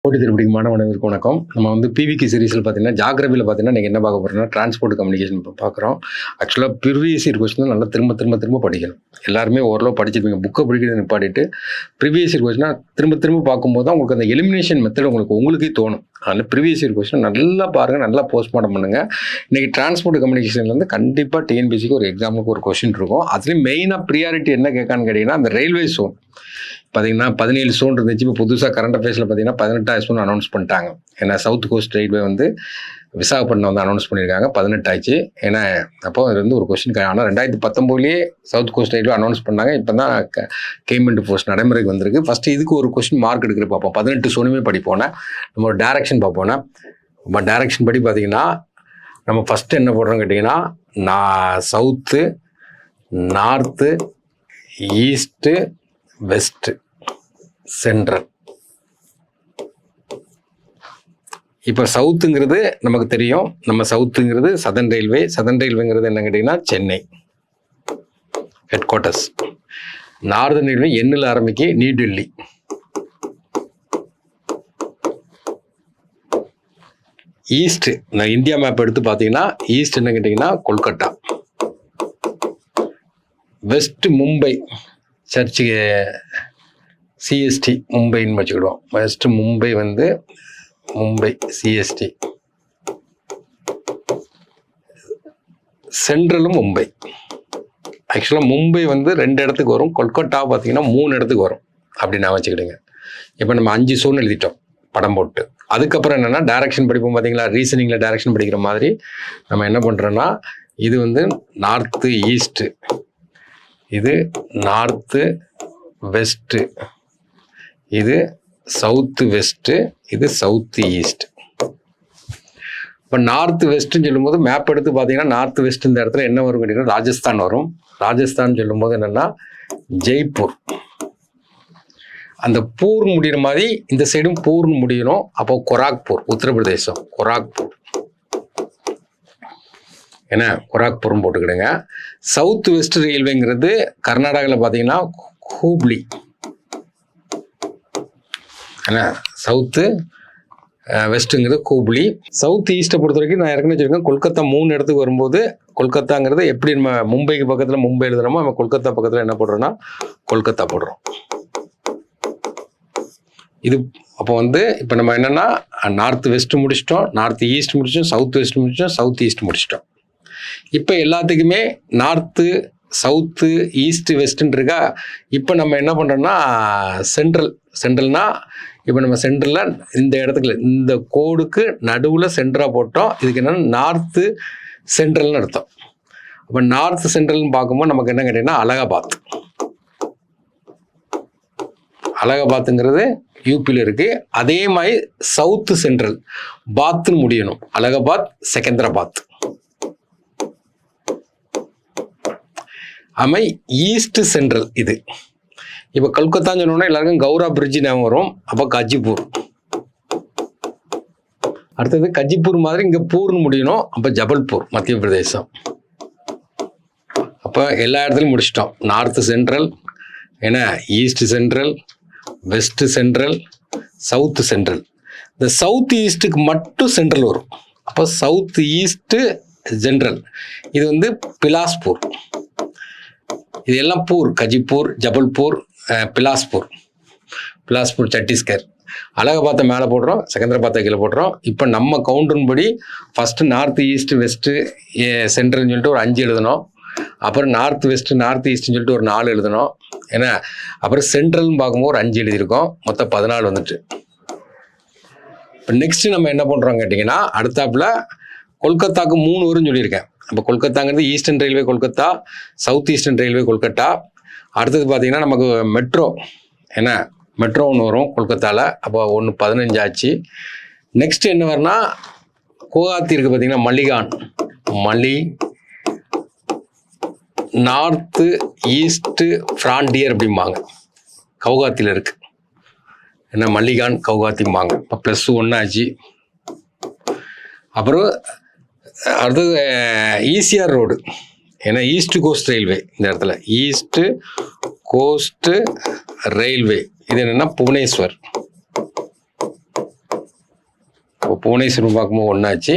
போட்டி திருப்படிக்கு மாணவர்களுக்கு வணக்கம். நம்ம வந்து பிவிகே சீரிஸில் பார்த்தீங்கன்னா, ஜாகிரபியில் பார்த்தீங்கன்னா, நீங்கள் என்ன பார்க்க போகிறோம்னா, டிரான்ஸ்போர்ட் கம்யூனிகேஷன் பார்க்குறோம். ஆக்சுவலாக ப்ரீவியஸ் இயர் கொஸ்டின் நல்லா திரும்ப படிக்கணும். எல்லாருமே ஓரளவு படிச்சிருப்பீங்க. புக்கை படிக்கிறது நிப்பாட்டிட்டு ப்ரீவியஸ் இயர் கொஸ்டினா திரும்ப பார்க்கும்போது தான் உங்களுக்கு அந்த எலிமினேஷன் மெத்தட் உங்களுக்கே தோணும். அதனால் ப்ரீவியஸ் இயர் கொஸ்டின் நல்லா பாருங்கள், நல்லா போஸ்ட்மார்ட்டம் பண்ணுங்கள். இன்றைக்கி டிரான்ஸ்போர்ட் கம்யூனிகேஷன்லேருந்து கண்டிப்பாக டிஎன்பிசிக்கு ஒரு எக்ஸாமுக்கு ஒரு கொஸ்டின் இருக்கும். அதுலேயும் மெயினாக ப்ரியாரிட்டி என்ன கேட்கான்னு கேட்டிங்கன்னா, அந்த ரயில்வே சோன் பார்த்தீங்கன்னா 17 சோன் இருந்துச்சு. இப்போ புதுசாக கரண்ட் அஃபேர்ஸில் பார்த்தீங்கன்னா 18 சோன் அனௌன்ஸ் பண்ணிட்டாங்க. ஏன்னா சவுத் கோஸ்ட் ரயில்வே வந்து விசாகப்பட்டினம் வந்து அனௌன்ஸ் பண்ணியிருக்காங்க. 18 ஆச்சு. ஏன்னா அப்போ அது வந்து ஒரு கொஸ்டின். ஆனால் 2019 சவுத் கோஸ்ட் ரயில்வே அனௌன்ஸ் பண்ணாங்க. இப்போ தான் கேமெண்ட் போஸ்ட் நடைமுறைக்கு வந்திருக்கு. ஃபஸ்ட்டு இதுக்கு ஒரு கொஸ்டின் மார்க் எடுக்கிற பார்ப்போம். 18 சோனுமே படிப்போன்னா நம்ம ஒரு டேரக்ஷன் பார்ப்போன்னா, நம்ம டேரக்ஷன் படி பார்த்தீங்கன்னா நம்ம ஃபஸ்ட்டு என்ன போடுறோம் கேட்டிங்கன்னா, south, north, east, west, central. இப்போ சவுத்துங்கிறது நமக்கு தெரியும். நம்ம சவுத்துங்கிறது சதர்ன் ரயில்வே. சதர்ன் ரயில்வேங்கிறது என்ன கேட்டிங்கன்னா Chennai headquarters. Northern railway எண்ணில் ஆரம்பிக்க நியூ டெல்லி. ஈஸ்ட் நான் இந்தியா மேப் எடுத்து பார்த்தீங்கன்னா ஈஸ்ட் என்ன கேட்டிங்கன்னா Kolkata. West Mumbai, church CST மும்பைன்னு வச்சுக்கிடுவோம். வெஸ்ட் மும்பை வந்து மும்பை சிஎஸ்டி. சென்ட்ரலும் மும்பை. ஆக்சுவலாக மும்பை வந்து 2 இடத்துக்கு வரும். கொல்கட்டா பார்த்தீங்கன்னா 3 இடத்துக்கு வரும். அப்படி நான் வச்சுக்கிடுங்க. இப்போ நம்ம 5 சோன் எழுதிட்டோம் படம் போட்டு. அதுக்கப்புறம் என்னென்னா டைரக்ஷன் படிப்போம். பார்த்தீங்களா, ரீசனிங்கில் டைரக்ஷன் படிக்கிற மாதிரி நம்ம என்ன பண்ணுறோன்னா, இது வந்து நார்த்து ஈஸ்ட்டு, இது நார்த்து வெஸ்ட்டு, இது சவுத்து வெஸ்ட்டு, இது சவுத்து ஈஸ்ட். இப்போ நார்த்து வெஸ்ட்டுன்னு சொல்லும்போது மேப் எடுத்து பார்த்தீங்கன்னா நார்த்து வெஸ்ட் இந்த இடத்துல என்ன வரும் கேட்டிங்கன்னா ராஜஸ்தான் வரும். ராஜஸ்தான் சொல்லும்போது என்னென்னா ஜெய்ப்பூர். அந்த பூர் முடிகிற மாதிரி இந்த சைடும் பூர்னு முடியணும். அப்போ கொராக்பூர் உத்தரப்பிரதேசம். கொராக்பூர் என்ன கொராக்பூர்னு போட்டுக்கிடுங்க. சவுத் வெஸ்ட் ரயில்வேங்கிறது கர்நாடகாவில் பார்த்தீங்கன்னா ஹூப்ளி. ஏன்னா சவுத்து வெஸ்ட்டுங்கிறது ஹூப்ளி. சவுத் ஈஸ்ட்டை பொறுத்த வரைக்கும் நான் ஏற்கனவே வச்சுருக்கேன். கொல்கத்தா 3 இடத்துக்கு வரும்போது கொல்கத்தாங்கிறது எப்படி நம்ம மும்பைக்கு பக்கத்தில் மும்பை எழுதுகிறோமோ நம்ம கொல்கத்தா பக்கத்தில் என்ன போடுறோன்னா கொல்கத்தா போடுறோம். இது அப்போ வந்து இப்போ நம்ம என்னென்னா நார்த் வெஸ்ட் முடிச்சிட்டோம், நார்த் ஈஸ்ட் முடிச்சிட்டோம், சவுத் வெஸ்ட் முடிச்சிட்டோம், சவுத் ஈஸ்ட் முடிச்சிட்டோம். இப்போ எல்லாத்துக்குமே நார்த்து சவுத்து ஈஸ்ட்டு வெஸ்ட்டுன்னு இருக்கா. இப்போ நம்ம என்ன பண்ணுறோன்னா சென்ட்ரல்னா இப்போ நம்ம சென்ட்ரலில் இந்த இடத்துக்கு இந்த கோடுக்கு நடுவில் சென்டராக போட்டோம். இதுக்கு என்னென்னா நார்த்து சென்ட்ரல்னு அர்த்தம். அப்போ நார்த் சென்ட்ரல்னு பார்க்கும்போது நமக்கு என்ன கேட்டிங்கன்னா அலகாபாத்துங்கிறது யூபியில் இருக்குது. அதே மாதிரி சவுத்து சென்ட்ரல் பாத்துன்னு முடியணும். அலகாபாத், செகந்திராபாத். அமை ஈஸ்ட் சென்ட்ரல் இது. இப்போ கல்கத்தான்னு சொன்னோன்னா எல்லாருக்கும் கௌரா பிரிட்ஜ் ஞாபகம் வரும். அப்போ கஜிப்பூர். அடுத்தது கஜிப்பூர் மாதிரி இங்கே பூர்னு முடியணும். அப்போ ஜபல்பூர் மத்திய பிரதேசம். அப்போ எல்லா இடத்துலையும் முடிச்சிட்டோம். நார்த்து சென்ட்ரல், ஏன்னா east central, west central, south central. இந்த சவுத் ஈஸ்ட்டுக்கு மட்டும் சென்ட்ரல் வரும். அப்போ சவுத் ஈஸ்ட்டு சென்ட்ரல். இது வந்து பிலாஸ்பூர். இது எல்லாம் பூர். கஜிப்பூர், ஜபல்பூர், பிலாஸ்பூர் சத்தீஸ்கர். அலகாபாத்தை மேலே போடுறோம், செகந்திராபாத்தை கீழே போடுறோம். இப்போ நம்ம கவுண்டர்படி ஃபஸ்ட்டு நார்த் ஈஸ்ட் வெஸ்ட்டு சென்ட்ரல்னு சொல்லிட்டு ஒரு 5 எழுதணும். அப்புறம் நார்த் வெஸ்ட்டு நார்த் ஈஸ்ட்னு சொல்லிட்டு ஒரு 4 எழுதணும். ஏன்னா அப்புறம் சென்ட்ரல்னு பார்க்கும்போது ஒரு 5 எழுதியிருக்கோம். மொத்தம் 14 வந்துட்டு. இப்போ நெக்ஸ்ட்டு நம்ம என்ன பண்ணுறோம் கேட்டிங்கன்னா, அடுத்தாப்புல கொல்கத்தாவுக்கு 3 வரும்னு சொல்லியிருக்கேன். இப்போ கொல்கத்தாங்கிறது eastern railway Kolkata, south eastern railway Kolkata. அடுத்தது பார்த்தீங்கன்னா நமக்கு மெட்ரோ ஒன்று வரும் கொல்கத்தாவில். அப்போ 15 ஆச்சு. நெக்ஸ்ட் என்ன வரும்னா குவஹாத்தி இருக்குது பார்த்தீங்கன்னா நார்த்து ஈஸ்ட்டு ஃப்ரான்டியர் அப்படிம்பாங்க. கவுகாத்தியில் இருக்குது. மல்லிகான் கவுகாத்திம்பாங்க. இப்போ +1 ஆச்சு. அப்புறம் அடுத்தது ஈசிஆர் ரோடு. ஏன்னா ஈஸ்ட் கோஸ்ட் ரயில்வே இந்த இடத்துல ஈஸ்ட் கோஸ்ட் ரயில்வே. இது என்னென்னா புவனேஸ்வர். இப்போ புவனேஸ்வரம் பார்க்கும்போது ஒன்றாச்சு.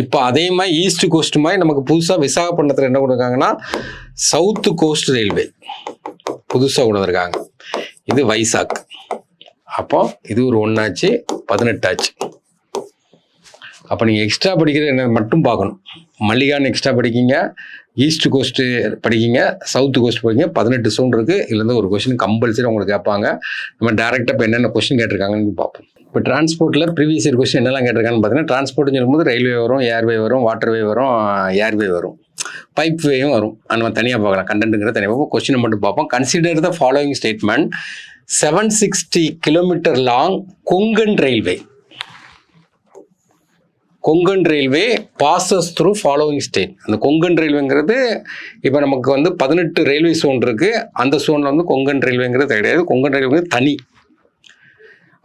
இப்போ அதே மாதிரி ஈஸ்ட் கோஸ்ட் மாதிரி நமக்கு புதுசாக விசாகப்பட்டினத்தில் என்ன கொடுக்குறாங்கன்னா சவுத்து கோஸ்ட் ரயில்வே புதுசாக கொண்டு வந்திருக்காங்க. இது வைசாக். அப்போ இது ஒரு ஒன்றாச்சு, 18 ஆச்சு. அப்போ நீங்கள் எக்ஸ்ட்ரா படிக்கிறது என்ன மட்டும் பார்க்கணும். மல்லிகான் எக்ஸ்ட்ரா படிக்கிங்க, ஈஸ்ட் கோஸ்ட்டு படிக்கிங்க, சவுத்து கோஸ்ட் படிக்கிங்க. 18 சோன் இருக்குது. இதுலேருந்து ஒரு கொஸ்டின் கம்பல்சரி உங்களுக்கு கேட்பாங்க. நம்ம டேரெக்டாக இப்போ என்னென்ன கொஸ்டின் கேட்டிருக்காங்கன்னு பார்ப்போம். இப்போ டிரான்ஸ்போர்ட்டில் ப்ரீவியஸ் இயர் கொஸ்டின் என்னெல்லாம் கேட்டிருக்காங்கன்னு பார்த்தீங்கன்னா, டிரான்ஸ்போர்ட்னு சொல்லும்போது ரயில்வே வரும், ஏர்வே வரும், வாட்டர்வே வரும், ஏர்வே வரும், பைப் வேயும் வரும். நம்ம தனியாக பார்க்கலாம். கண்டென்ட்டுங்கிற தனியாக பார்ப்போம். கொஸ்டினை மட்டும் பார்ப்போம். Consider the following statement. 760 kilometre long Konkan railway. Konkan railway bosses through following state. அந்த கொங்கன் ரயில்வேங்கிறது இப்போ நமக்கு வந்து 18 ரயில்வே சோன் இருக்குது. அந்த சோனில் வந்து கொங்கன் ரயில்வேங்கிறது கிடையாது. கொங்கன் ரயில்வே தனி.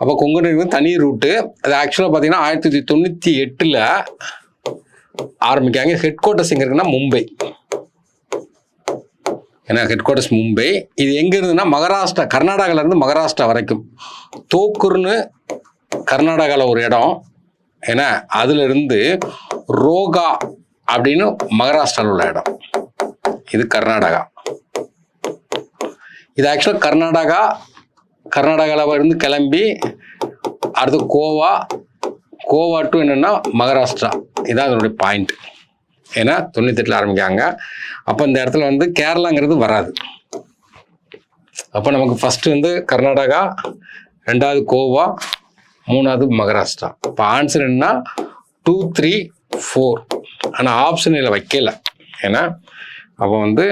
அப்போ கொங்கன் ரயில்வே தனி ரூட்டு. அது ஆக்சுவலாக பார்த்தீங்கன்னா 1998 ஆரம்பிக்காங்க. ஹெட் குவார்ட்டர்ஸ் எங்கே இருக்குன்னா மும்பை. ஏன்னா ஹெட் குவார்ட்டர்ஸ் மும்பை. இது எங்கே இருந்துன்னா மகாராஷ்டிரா, கர்நாடகாவிலேருந்து மகாராஷ்டிரா வரைக்கும். தோக்கூர்னு கர்நாடகாவில் ஒரு இடம். ஏன்னா அதிலிருந்து ரோகா அப்படின்னு மகாராஷ்டிராவில் உள்ள இடம். இது கர்நாடகா. இது ஆக்சுவலாக கர்நாடகாவில் இருந்து கிளம்பி அடுத்து கோவா டு என்னென்னா மகாராஷ்டிரா. இதான் அதனுடைய பாயிண்ட். ஏன்னா 98 ஆரம்பிக்காங்க. அப்போ இந்த இடத்துல வந்து கேரளாங்கிறது வராது. அப்போ நமக்கு ஃபஸ்ட்டு வந்து கர்நாடகா, 2வது கோவா, 3வது மகாராஷ்டிரா. இப்போ ஆன்சர் என்ன 2, 3, 4. ஆனால் ஆப்ஷன் இதில் வைக்கல. ஏன்னா அப்போ வந்து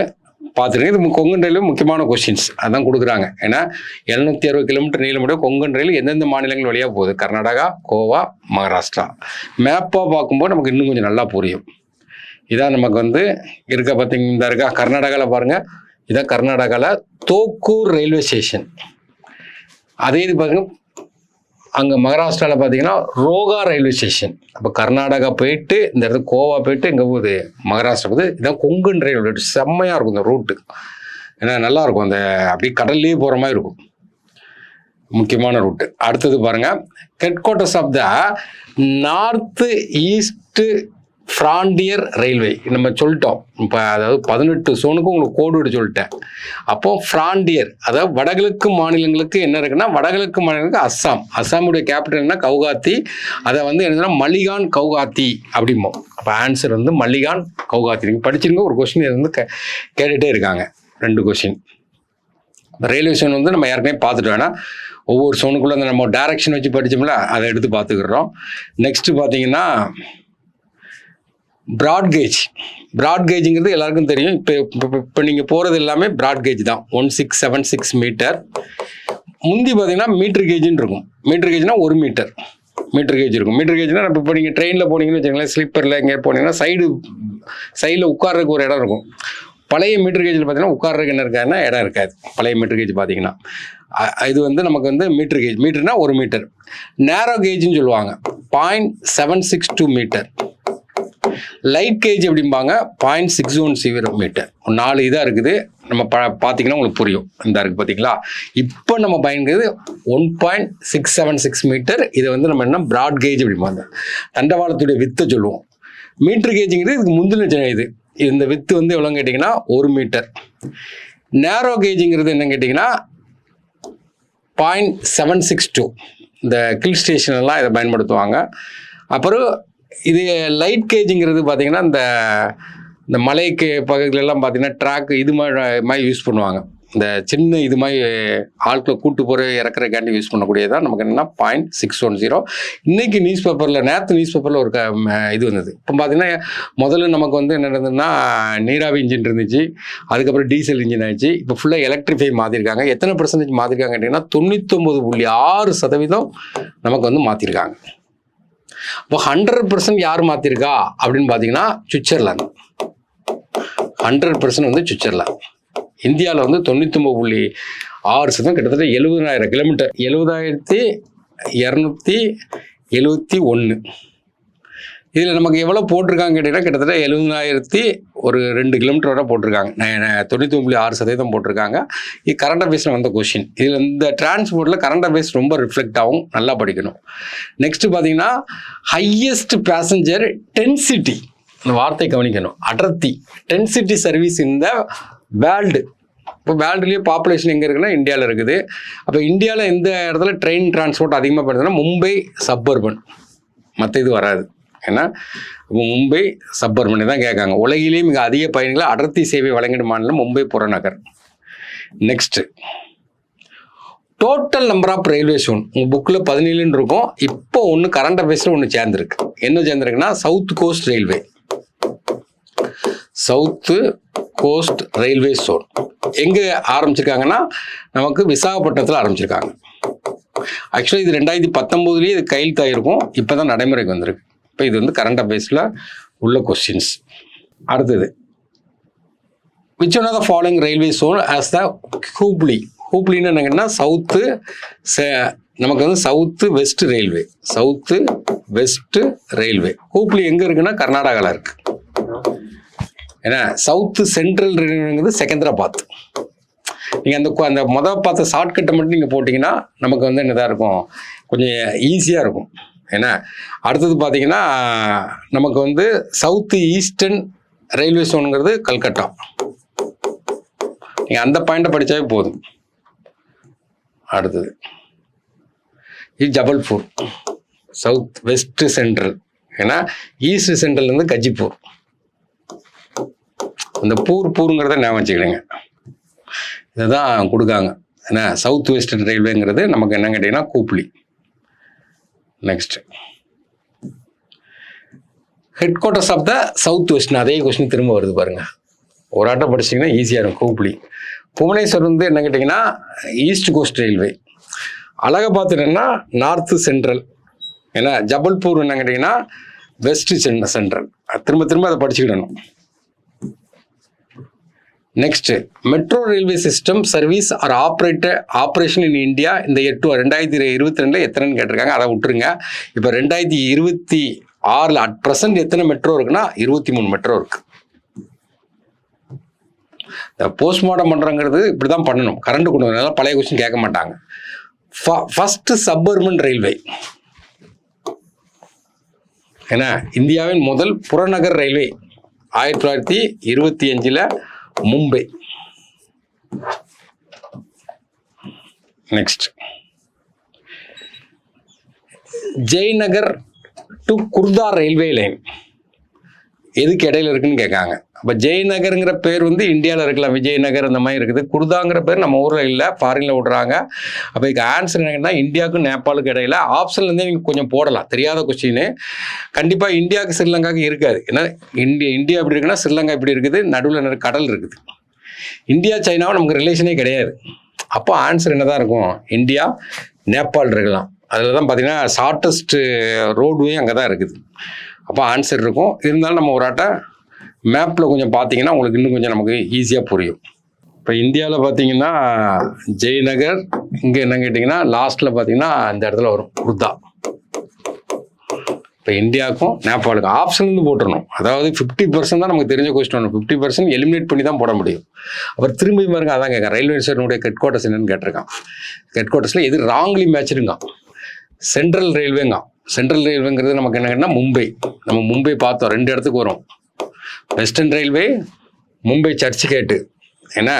பார்த்துருங்க. இது கொங்கன் ரயில்வே முக்கியமான கொஸ்டின்ஸ் அதான் கொடுக்குறாங்க. ஏன்னா 760 கிலோமீட்டர் நீளமுடைய கொங்கன் ரயில் எந்தெந்த மாநிலங்கள் வழியாக போகுது? கர்நாடகா, கோவா, மகாராஷ்டிரா. மேப்பாக பார்க்கும்போது நமக்கு இன்னும் கொஞ்சம் நல்லா புரியும். இதான் நமக்கு வந்து இருக்க பார்த்தீங்க. இந்த இருக்கா கர்நாடகாவில் பாருங்கள். இதான் கர்நாடகாவில் தோக்கூர் ரயில்வே ஸ்டேஷன். அதே இது பாருங்க அங்கே மகாராஷ்டிராவில் பார்த்தீங்கன்னா ரோகா ரயில்வே ஸ்டேஷன். அப்போ கர்நாடகா போயிட்டு இந்த இடத்துக்கு கோவா போயிட்டு இங்கே போகுது மகாராஷ்டிரா போகுது. இதான் கொங்கன் ரயில்வே. செம்மையாக இருக்கும் இந்த ரூட்டு. ஏன்னா நல்லாயிருக்கும். அந்த அப்படியே கடல்லே போகிற மாதிரி இருக்கும். முக்கியமான ரூட்டு. அடுத்தது பாருங்கள். Headquarters of the north east frontier railway. நம்ம சொல்லிட்டோம். இப்போ அதாவது 18 சோனுக்கு உங்களுக்கு கோடு விட்டு சொல்லிட்டேன். அப்போ ஃப்ராண்டியர் அதாவது வடகிழக்கு மாநிலங்களுக்கு என்ன இருக்குன்னா, வடகிழக்கு மாநிலங்களுக்கு அஸ்ஸாமுடைய கேபிட்டல் என்ன கவுகாத்தி. அதை வந்து என்னன்னா மல்லிகான் கவுகாத்தி அப்படிம்போம். அப்போ ஆன்சர் வந்து மல்லிகான் கவுகாத்தி. நீங்கள் படிச்சிருங்க. ஒரு கொஸ்டின் வந்து கேட்டுகிட்டே இருக்காங்க. 2 கொஸ்டின். ரயில்வே சோன் வந்து நம்ம ஏற்கனவே பார்த்துட்டோம். ஏன்னா ஒவ்வொரு சோனுக்குள்ளே அந்த நம்ம டைரக்ஷன் வச்சு படித்தோம்ல, அதை எடுத்து பார்த்துக்கிறோம். நெக்ஸ்ட்டு பார்த்தீங்கன்னா ப்ராட்கேஜுங்கிறது எல்லாருக்கும் தெரியும். இப்போ நீங்கள் போகிறது எல்லாமே ப்ராட்கேஜ் தான். 1676 மீட்டர். முந்தி பார்த்தீங்கன்னா மீட்டர் கேஜுன்னு இருக்கும். மீட்டர் கேஜ்னா 1 மீட்டர் மீட்டர் கேஜ் இருக்கும். மீட்டர் கேஜ்னா இப்போ நீங்கள் ட்ரெயினில் போனீங்கன்னு வச்சுக்கோங்களேன், ஸ்லீப்பரில் எங்கேயா போனீங்கன்னா சைடில் உட்கார்றதுக்கு ஒரு இடம் இருக்கும். பழைய மீட்டர் கேஜில் பார்த்தீங்கன்னா உட்கார்றதுக்கு என்ன இருக்காதுன்னா இடம் இருக்காது. பழைய மீட்டர் கேஜ் பார்த்தீங்கன்னா இது வந்து நமக்கு வந்து மீட்டர் கேஜ். மீட்டர்னா 1 மீட்டர். நேரோ கேஜ்னு சொல்லுவாங்க. 0.762 மீட்டர். லைட் கேஜ் எப்படிம்பாங்க 0.610 மீட்டர். 4 இதாக இருக்குது. நம்ம பார்த்தீங்கன்னா உங்களுக்கு புரியும். இந்த இருக்குது பார்த்தீங்களா. இப்போ நம்ம பயன்படுது 1.676 மீட்டர். இதை வந்து நம்ம என்ன ப்ராட் கேஜ் அப்படிம்பாங்க. தண்டவாளத்துடைய வித்தை சொல்லுவோம். மீட்டர் கேஜுங்கிறது இதுக்கு முந்தின இது. இந்த வித்து வந்து எவ்வளோன்னு கேட்டிங்கன்னா 1 மீட்டர். நேரோ கேஜுங்கிறது என்னன்னு கேட்டிங்கன்னா 0.762. இந்த ஹில் ஸ்டேஷன்லாம் இதை பயன்படுத்துவாங்க. அப்புறம் இது லைட் கேஜுங்கிறது பார்த்தீங்கன்னா இந்த மலைக்கு பகுதிகளெல்லாம் பார்த்தீங்கன்னா ட்ராக் இது மாதிரி யூஸ் பண்ணுவாங்க. இந்த சின்ன இது மாதிரி ஆட்களை கூட்டு போகிற இறக்குறக்காண்டி யூஸ் பண்ணக்கூடியதான் நமக்கு என்னென்னா 0.610. இன்றைக்கி நேற்று நியூஸ் பேப்பரில் ஒரு இது வந்தது. இப்போ பார்த்தீங்கன்னா முதல்ல நமக்கு வந்து என்ன இருந்ததுன்னா நீராவி இன்ஜின் இருந்துச்சு. அதுக்கப்புறம் டீசல் இன்ஜின் ஆயிடுச்சு. இப்போ ஃபுல்லாக எலக்ட்ரிஃபை மாற்றிருக்காங்க. எத்தனை % மாற்றிருக்காங்க கேட்டிங்கன்னா 99.6% நமக்கு வந்து மாற்றிருக்காங்க. இப்போ 100% யார் மாற்றிருக்கா அப்படின்னு பார்த்தீங்கன்னா சுவிட்சர்லாந்து. 100% வந்து சுவிட்சர்லாந்து. இந்தியாவில் வந்து 99.6% கிட்டத்தட்ட 70,000 கிலோமீட்டர். 70,271 இதில் நமக்கு எவ்வளோ போட்டிருக்காங்க கேட்டிங்கன்னா கிட்டத்தட்ட 70,000 ஒரு 2 கிலோமீட்டர் வரை போட்டிருக்காங்க. 99.6% போட்டிருக்காங்க. இது கரண்ட் அஃபேர்ஸில் வந்த கொஷின். இதில் இந்த டிரான்ஸ்போர்ட்டில் கரண்ட் அஃபேர்ஸ் ரொம்ப ரிஃப்ளெக்ட் ஆகும், நல்லா படிக்கணும். நெக்ஸ்ட்டு பார்த்தீங்கன்னா ஹையஸ்ட் பேசஞ்சர் டென்சிட்டி, இந்த வார்த்தை கவனிக்கணும், அடர்த்தி, டென்சிட்டி சர்வீஸ் இந்த வேர்ல்டு. இப்போ வேர்ல்டுலேயே பாப்புலேஷன் எங்கே இருக்குன்னா இந்தியாவில் இருக்குது. அப்போ இந்தியாவில் எந்த இடத்துல ட்ரெயின் டிரான்ஸ்போர்ட் அதிகமாக பண்ணுறதுன்னா மும்பை சப்பர்பன், மற்ற இது வராது. ஏன்னா இப்போ மும்பை சப்பர்பனை தான் கேட்காங்க. உலகிலேயே மிக அதிக பயணிகளை அடர்த்தி சேவை வழங்கிடும் மாநிலம் மும்பை புறநகர். Next total number of railway station உங்கள் புக்கில் 17 இருக்கும். இப்போ ஒன்று கரண்ட் அஃபேர்ஸில் ஒன்று சேர்ந்துருக்கு. என்ன சேர்ந்துருக்குன்னா south coast railway, south coast railway zone எங்கே ஆரம்பிச்சிருக்காங்கன்னா நமக்கு விசாகப்பட்டினத்தில் ஆரம்பிச்சிருக்காங்க. ஆக்சுவலாக இது 2019 இது கையெழுத்தாயிருக்கும், இப்போ தான் நடைமுறைக்கு வந்திருக்கு. இப்போ இது வந்து கரண்ட் அஃபேர்ஸில் உள்ள கொஸ்டின்ஸ். அடுத்தது which one of the following railway zone has the Hubli. ஹூப்ளின்னு என்னங்கன்னா சவுத்து, நமக்கு வந்து south west railway, south west railway. Hubli எங்கே இருக்குன்னா கர்நாடகாவில் இருக்குது. ஏன்னா சவுத்து சென்ட்ரல் ரயில்வேங்கிறது செகந்திராபாத். நீங்கள் அந்த மொதல் பார்த்த ஷார்ட்கட்டை மட்டும் நீங்கள் போட்டிங்கன்னா நமக்கு வந்து என்னதாக இருக்கும், கொஞ்சம் ஈஸியாக இருக்கும். ஏன்னா அடுத்தது பார்த்தீங்கன்னா நமக்கு வந்து சவுத்து ஈஸ்டர்ன் ரயில்வே ஜோனுங்கிறது கல்கட்டா. நீங்கள் அந்த பாயிண்ட்டை படித்தாவே போதும். அடுத்தது இது ஜபல்பூர், சவுத் வெஸ்ட் சென்ட்ரல். ஏன்னா ஈஸ்ட் சென்ட்ரல்லேருந்து கஜிப்பூர். அந்த பூருங்கிறத ஞாபகம் வச்சுக்கிடுங்க. இதுதான் கொடுக்காங்க. ஏன்னா சவுத் வெஸ்டர்ன் ரயில்வேங்கிறது நமக்கு என்ன கேட்டிங்கன்னா Hubli. Next headquarters of the south western, அதே கொஸ்டின் திரும்ப வருது பாருங்க. ஒரு ஆட்டம் படிச்சிங்கன்னா ஈஸியாக இருக்கும். கூப்ளி. புவனேஸ்வர் வந்து என்ன கேட்டிங்கன்னா ஈஸ்ட் கோஸ்ட் ரயில்வே. அலகாபாத் என்னன்னா நார்த்து சென்ட்ரல். ஏன்னா ஜபல்பூர் என்ன கேட்டிங்கன்னா வெஸ்ட் சென்ட்ரல். திரும்ப அதை படிச்சுக்கிடணும். Next metro railway system service are operation in India இந்த 2022 எத்தனைன்னு கேட்டிருக்காங்க, அதை விட்டுருங்க. இப்போ 2026 அட் ப்ரெசன்ட் எத்தனை மெட்ரோ இருக்குன்னா 23 மெட்ரோ இருக்கு. இந்த போஸ்ட்மார்ட்டம் பண்ணுறங்கிறது இப்படி தான் பண்ணணும், கரண்ட் கொண்டு வரனால பழைய கொஸ்டின் கேட்க மாட்டாங்க. First suburban railway. ஏன்னா இந்தியாவின் முதல் புறநகர் railway 1925 Mumbai. Next Jaynagar to Kurtha railway line எதுக்கு இடையில இருக்குன்னு கேட்காங்க. அப்போ ஜெய்நகருங்கிற பேர் வந்து இந்தியாவில் இருக்கலாம், விஜயநகர் அந்த மாதிரி இருக்குது. குர்தாங்கிற பேர் நம்ம ஊரில் இல்லை, ஃபாரினில் விடுறாங்க. அப்போ இதுக்கு ஆன்சர் என்னன்னா இந்தியாவுக்கும் நேபாளுக்கு இடையில. ஆப்ஷன்லேருந்தே நீங்கள் கொஞ்சம் போடலாம், தெரியாத கொஸ்டின். கண்டிப்பாக இந்தியாவுக்கு ஸ்ரீலங்காவுக்கு இருக்காது. ஏன்னா இந்தியா எப்படி இருக்குன்னா ஸ்ரீலங்கா இப்படி இருக்குது, நடுவில் கடல் இருக்குது. இந்தியா சைனாவும் நமக்கு ரிலேஷனே கிடையாது. அப்போ ஆன்சர் என்ன தான் இருக்கும், இந்தியா நேபாள் இருக்கலாம். அதில் தான் பார்த்தீங்கன்னா ஷார்ட்டஸ்ட் ரோடுவே அங்கே தான் இருக்குது. அப்போ ஆன்சர் இருக்கும். இருந்தாலும் நம்ம ஒரு ஆட்டை மேப்பில் கொஞ்சம் பார்த்தீங்கன்னா உங்களுக்கு இன்னும் கொஞ்சம் நமக்கு ஈஸியாக புரியும். இப்போ இந்தியாவில் பார்த்தீங்கன்னா ஜெய்நகர், இங்கே என்ன கேட்டிங்கன்னா லாஸ்ட்டில் பார்த்தீங்கன்னா இந்த இடத்துல வரும் குர்தா. இப்போ இந்தியாவுக்கும் நேபாளுக்கும் ஆப்ஷன்லேருந்து போட்டுடணும். அதாவது 50% தான் நமக்கு தெரிஞ்ச கொஸ்டின் ஒன்று, 50% எலிமினேட் பண்ணி தான் போட முடியும். அப்புறம் திரும்பி பாருங்க, அதான் கேட்க ரயில்வே ஸ்டேஷனுடைய ஹெட் குவார்ட்டர்ஸ் என்னன்னு கேட்டிருக்கான். ஹெட் குவார்ட்டர்ஸில் எது ராங்லி மேட்சிருங்க, சென்ட்ரல் ரயில்வேங்க. சென்ட்ரல் ரயில்வேங்கிறது நமக்கு என்ன கேட்டால் மும்பை. நம்ம மும்பை பார்த்தோம், 2 இடத்துக்கு வரும். வெஸ்டர்ன் ரயில்வே மும்பை சர்ச் கேட்டு. ஏன்னா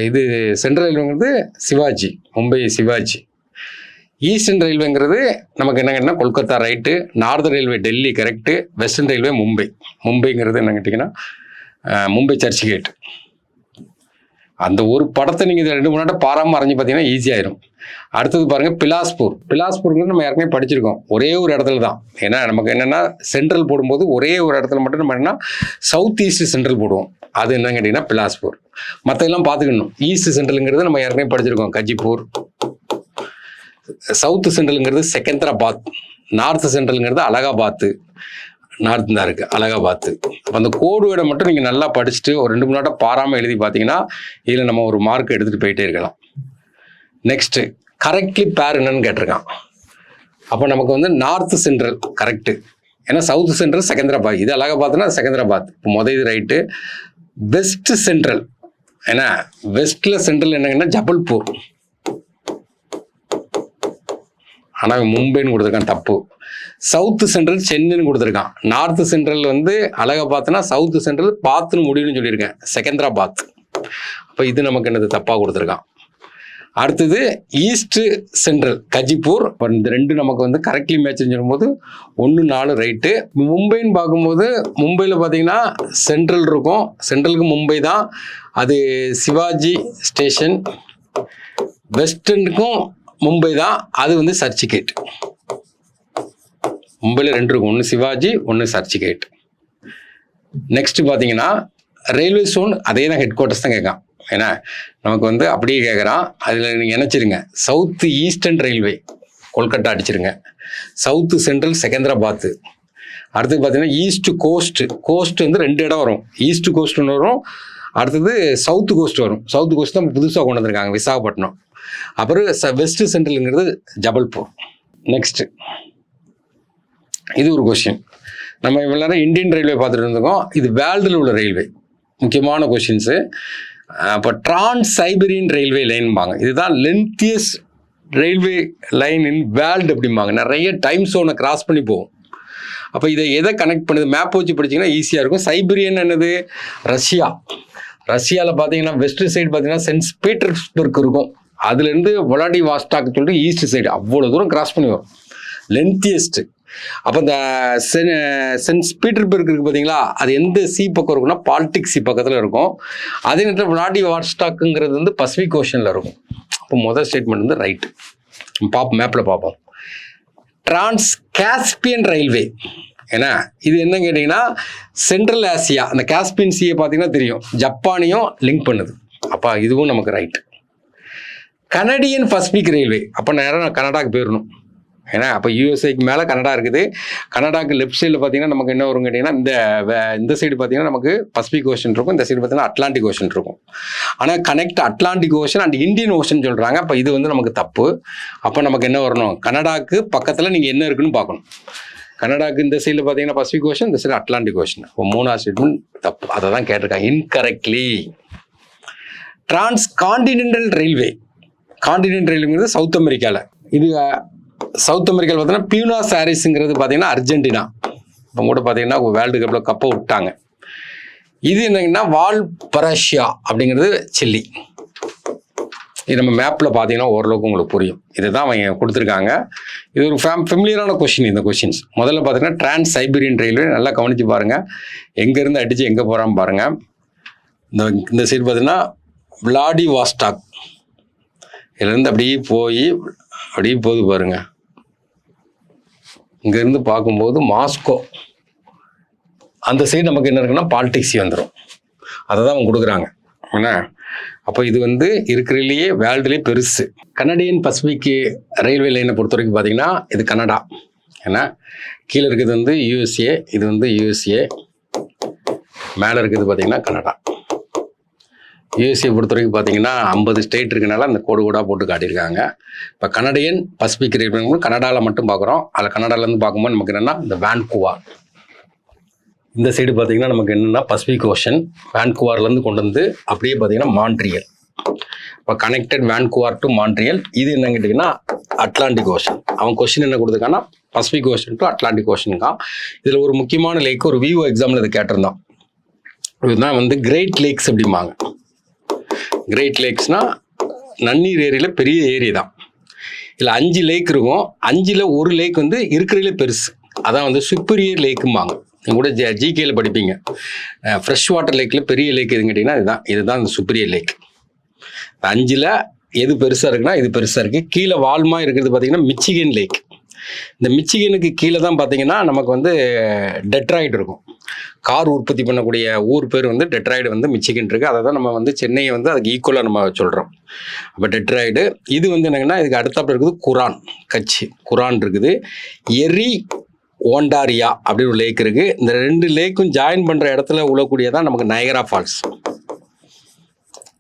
இது சென்ட்ரல் ரயில்வேங்கிறது சிவாஜி, மும்பை சிவாஜி. ஈஸ்டர்ன் ரயில்வேங்கிறது நமக்கு என்ன கேட்டால் Kolkata right. Northern railway Delhi correct. Western railway Mumbai. மும்பைங்கிறது என்ன கேட்டிங்கன்னா மும்பை சர்ச் கேட். அந்த ஒரு படத்தை நீங்கள் 2 3 நாட்டை பாராமல் அரைஞ்சி பார்த்தீங்கன்னா ஈஸியாயிரும். அடுத்தது பாருங்கள் பிலாஸ்பூர். பிலாஸ்பூருங்கிறது நம்ம ஏற்கனவே படிச்சிருக்கோம், ஒரே ஒரு இடத்துல தான். ஏன்னா நமக்கு என்னென்னா சென்ட்ரல் போடும்போது ஒரே ஒரு இடத்துல மட்டும் நம்ம என்னன்னா சவுத் ஈஸ்ட் சென்ட்ரல் போடுவோம். அது என்னன்னு கேட்டிங்கன்னா பிலாஸ்பூர். மற்றெல்லாம் பார்த்துக்கணும். ஈஸ்ட் சென்ட்ரலுங்கிறது நம்ம ஏற்கனவே படிச்சிருக்கோம், கஜிப்பூர். சவுத்து சென்ட்ரலுங்கிறது செகந்திராபாத். நார்த்து சென்ட்ரலுங்கிறது அலகாபாத்து. நார்த்து தான் இருக்குது, அலகாபாத்து. அப்போ அந்த கோடு வேர்டை மட்டும் நீங்கள் நல்லா படிச்சுட்டு ஒரு 2 3 நாட்டை பாராமல் எழுதி பார்த்தீங்கன்னா இதில் நம்ம ஒரு மார்க் எடுத்துகிட்டு போயிட்டே இருக்கலாம். நெக்ஸ்ட்டு கரெக்ட்லி பேர் என்னன்னு கேட்டிருக்கான். அப்போ நமக்கு வந்து நார்த் சென்ட்ரல் கரெக்டு. ஏன்னா சவுத் சென்ட்ரல் செகந்திராபாத், இது அலகாபாத்னா செகந்திராபாத். இப்போ இது ரைட்டு. வெஸ்ட் சென்ட்ரல், ஏன்னா வெஸ்ட்டில் சென்ட்ரல் என்னங்கன்னா ஜபல்பூர். ஆனால் மும்பைன்னு கொடுத்துருக்கான், தப்பு. சவுத்து சென்ட்ரல் சென்னைன்னு கொடுத்துருக்கான். நார்த்து சென்ட்ரல் வந்து அலகாபாத்னா சவுத்து சென்ட்ரல் பாத்துன்னு முடிவுன்னு சொல்லியிருக்கேன், செகந்திராபாத். அப்போ இது நமக்கு என்னது தப்பாக கொடுத்துருக்கான். அடுத்தது ஈஸ்ட் சென்ட்ரல் கஜிப்பூர். இப்போ இந்த ரெண்டு நமக்கு வந்து கரெக்ட்லி மேட்ச்னு சொல்லும்போது 1-4 ரைட்டு. மும்பைன்னு பார்க்கும்போது மும்பையில் பார்த்தீங்கன்னா சென்ட்ரல் இருக்கும், சென்ட்ரலுக்கு மும்பை தான், அது சிவாஜி ஸ்டேஷன். வெஸ்டர்னுக்கும் மும்பை தான், அது வந்து சர்ச்சிகேட். மும்பையில் 2 இருக்கும், ஒன்று சிவாஜி, ஒன்று சர்ச்சிகேட். நெக்ஸ்ட் பார்த்தீங்கன்னா ரயில்வே ஜோன், அதே தான் ஹெட் குவார்ட்டர்ஸ் தான் கேட்கான். ஏன்னா நமக்கு வந்து அப்படியே கேட்குறான். அதில் நீங்கள் நினச்சிருங்க, சவுத்து ஈஸ்டர்ன் ரயில்வே கொல்கட்டா அடிச்சிருங்க, சவுத்து சென்ட்ரல் செகந்திராபாத். அடுத்தது பார்த்தீங்கன்னா ஈஸ்ட் கோஸ்ட் வந்து 2 இடம் வரும், ஈஸ்ட் கோஸ்ட் ஒன்று வரும், அடுத்தது சவுத்து கோஸ்ட் வரும். சவுத்து கோஸ்ட் தான் புதுசாக கொண்டு வந்திருக்காங்க, விசாகப்பட்டினம். அப்புறம் வெஸ்ட் சென்ட்ரலுங்கிறது ஜபல்பூர். நெக்ஸ்ட் இது ஒரு கொஸ்டின். நம்ம இவ்வளோ நேரம் இந்தியன் ரயில்வே பார்த்துட்டு இருந்தோம், இது வேர்ல்டில் உள்ள ரயில்வே. முக்கியமான கொஸ்டின்ஸு. அப்போ டிரான்ஸ் சைபீரியன் ரயில்வே லைன்பாங்க, இதுதான் lengthiest railway line in world அப்படிம்பாங்க. நிறைய டைம் ஜோனை கிராஸ் பண்ணி போகும். அப்போ இதை எதை கனெக்ட் பண்ணுது, மேப் வச்சு படிச்சிங்கன்னா ஈஸியாக இருக்கும். சைபீரியன் என்னது, ரஷ்யாவில் பார்த்தீங்கன்னா வெஸ்ட் சைடு பார்த்தீங்கன்னா சென்ட் பீட்டர்ஸ்பர்க் இருக்கும், அதுலேருந்து விளாடிவாஸ்டாக் சொல்லிட்டு ஈஸ்ட் சைடு அவ்வளோ தூரம் கிராஸ் பண்ணி வரும், லென்த்தியஸ்ட்டு. அப்போ இந்த சென்ட் பீட்டர்ஸ்பர்க் இருக்குது பார்த்தீங்களா, அது எந்த சி பக்கம் இருக்குன்னா பால்டிக் சி பக்கத்தில் இருக்கும். அதே நேரத்தில் விளாடிவாஸ்டாக்குங்கிறது வந்து பசிபிக் ஓஷனில் இருக்கும். அப்போ முதல் ஸ்டேட்மெண்ட் வந்து ரைட்டு. மேப்பில் பார்ப்போம். டிரான்ஸ் காஸ்பியன் ரயில்வே, ஏன்னா இது என்ன கேட்டிங்கன்னா சென்ட்ரல் ஆசியா, அந்த காஸ்பியன் சீயை பார்த்தீங்கன்னா தெரியும், ஜப்பானையும் லிங்க் பண்ணுது. அப்போ இதுவும் நமக்கு ரைட்டு. கனடியன் பசிபிக் ரயில்வே, அப்போ நேரம் நான் கனடாவுக்கு போயிடணும். ஏன்னா அப்போ யூஎஸ்ஏக்கு மேலே கனடா இருக்குது. கனடாக்கு லெஃப்ட் சைடில் பார்த்தீங்கன்னா நமக்கு என்ன வரும் கேட்டிங்கன்னா, இந்த சைடு பார்த்தீங்கன்னா நமக்கு பசிபிக் ஓஷன் இருக்கும், இந்த சைடு பார்த்தீங்கன்னா அட்லாண்டிக் ஓஷன் இருக்கும். ஆனால் connect Atlantic ocean and Indian ocean சொல்கிறாங்க. அப்போ இது வந்து நமக்கு தப்பு. அப்போ நமக்கு என்ன வரணும், கனடாக்கு பக்கத்தில் நீங்கள் என்ன இருக்குன்னு பார்க்கணும். கனடாக்கு இந்த சைடில் பார்த்தீங்கன்னா பசிபிக் ஓஷன், இந்த சைடு அட்லாண்டிக் ஓஷன். இப்போ 3ஆவது ஸ்டேட்மெண்ட் தப்பு, அதை தான் கேட்டிருக்காங்க, incorrectly. Trans continental railway, continental ரயில்வேங்கிறது சவுத் அமெரிக்காவில். இது சவுத் அமெரிக்காவில் பார்த்தீங்கன்னா பியூனாஸ் ஆரிஸுங்கிறது பார்த்தீங்கன்னா அர்ஜென்டினா. இப்போ கூட பார்த்தீங்கன்னா வேர்ல்டு கப்பில் கப்பை விட்டாங்க. இது என்னங்கன்னா வால்பரஷியா அப்படிங்கிறது சில்லி. இது நம்ம மேப்பில் பார்த்தீங்கன்னா ஓரளவுக்கு உங்களுக்கு புரியும். இதுதான் அவங்க கொடுத்துருக்காங்க. இது ஒரு ஃபெமிலியரான கொஷின். இந்த கொஷின்ஸ் முதல்ல பார்த்தீங்கன்னா டிரான்ஸ் சைபீரியன் ரயில்வே நல்லா கவனித்து பாருங்கள், எங்கேருந்து அடித்து எங்கே போகிறான்னு பாருங்கள். இந்த சைடு பார்த்தீங்கன்னா விளாடிவாஸ்டாக், இதுலேருந்து அப்படியே போகுது பாருங்க. இங்கேருந்து பார்க்கும்போது மாஸ்கோ, அந்த சைடு நமக்கு என்ன இருக்குன்னா பால்டிக்ஸி வந்துடும். அதை தான் அவங்க கொடுக்குறாங்க. ஏன்னா அப்போ இது வந்து இருக்கிறதுலையே வேர்ல்டுலேயே பெருசு. கனடியன் பசிபிக் ரயில்வே லைனை பொறுத்த வரைக்கும் பார்த்தீங்கன்னா இது கனடா. ஏன்னா கீழே இருக்கிறது வந்து யூஎஸ்ஏ, இது வந்து யூஎஸ்ஏ, மேலே இருக்கிறது பார்த்தீங்கன்னா கனடா. யூஎஸ்ஏ பொறுத்த வரைக்கும் பார்த்தீங்கன்னா 50 ஸ்டேட் இருக்கனால அந்த கோடாக போட்டு காட்டியிருக்காங்க. இப்போ கனடியன் பசிபிக் ரயில்வே கனடாவில் மட்டும் பார்க்குறோம். அதில் கனடாவிலேருந்து பார்க்கும்போது நமக்கு என்னென்னா இந்த வான்கூவர், இந்த சைடு பார்த்தீங்கன்னா நமக்கு என்னென்னா பசிபிக் ஓஷன், வான்கூவர்லேருந்து கொண்டு வந்து அப்படியே பார்த்தீங்கன்னா மான்ட்ரியல். இப்போ கனெக்டட் வான்கூவர் டு மான்ட்ரியல். இது என்னன்னு கேட்டிங்கன்னா அட்லாண்டிக் ஓஷன். அவன் கொஸ்டின் என்ன கொடுத்துருக்கான்னா Pacific ocean to Atlantic ocean தான். இதில் ஒரு முக்கியமான லேக் ஒரு விவோ எக்ஸாமில் இதை கேட்டிருந்தான். இதுதான் வந்து கிரேட் லேக்ஸ் அப்படிம்பாங்க. கிரேட் லேக்ஸ்னால் நன்னீர் ஏரியில் பெரிய ஏரி தான். இதில் 5 லேக் இருக்கும். 5ல் ஒரு லேக் வந்து இருக்கிறதுலே பெருசு, அதான் வந்து சுப்பீரியர் லேக்கும்பாங்க. நீங்கள் கூட ஜிகேயில் படிப்பீங்க. ஃப்ரெஷ் வாட்டர் லேக்கில் பெரிய லேக் எதுன்னு கேட்டிங்கன்னா இதுதான் இந்த சுப்பீரியர் லேக். 5ல் எது பெருசாக இருக்குன்னா இது பெருசாக இருக்குது. கீழே வால்மா இருக்கிறது பார்த்தீங்கன்னா மிச்சிகன் லேக். இந்த மிச்சிகனுக்கு கீழே தான் பார்த்தீங்கன்னா நமக்கு வந்து டெட்ராய்டு இருக்கும். கார் உற்பத்தி பண்ணக்கூடிய ஊர் பேர் வந்து டெட்ராய்டு வந்து மிச்சிகன் இருக்குது. அதை தான் நம்ம வந்து சென்னையை வந்து அதுக்கு ஈக்குவலாக நம்ம சொல்கிறோம். அப்போ டெட்ராய்டு. இது வந்து என்னங்கன்னா இதுக்கு அடுத்தாப்புல இருக்குது குரான் இருக்குது. எரி ஓண்டாரியா அப்படின்னு ஒரு லேக் இருக்குது. இந்த 2 லேக்கும் ஜாயின் பண்ணுற இடத்துல உழக்கூடியதான் நமக்கு நயகரா ஃபால்ஸ்.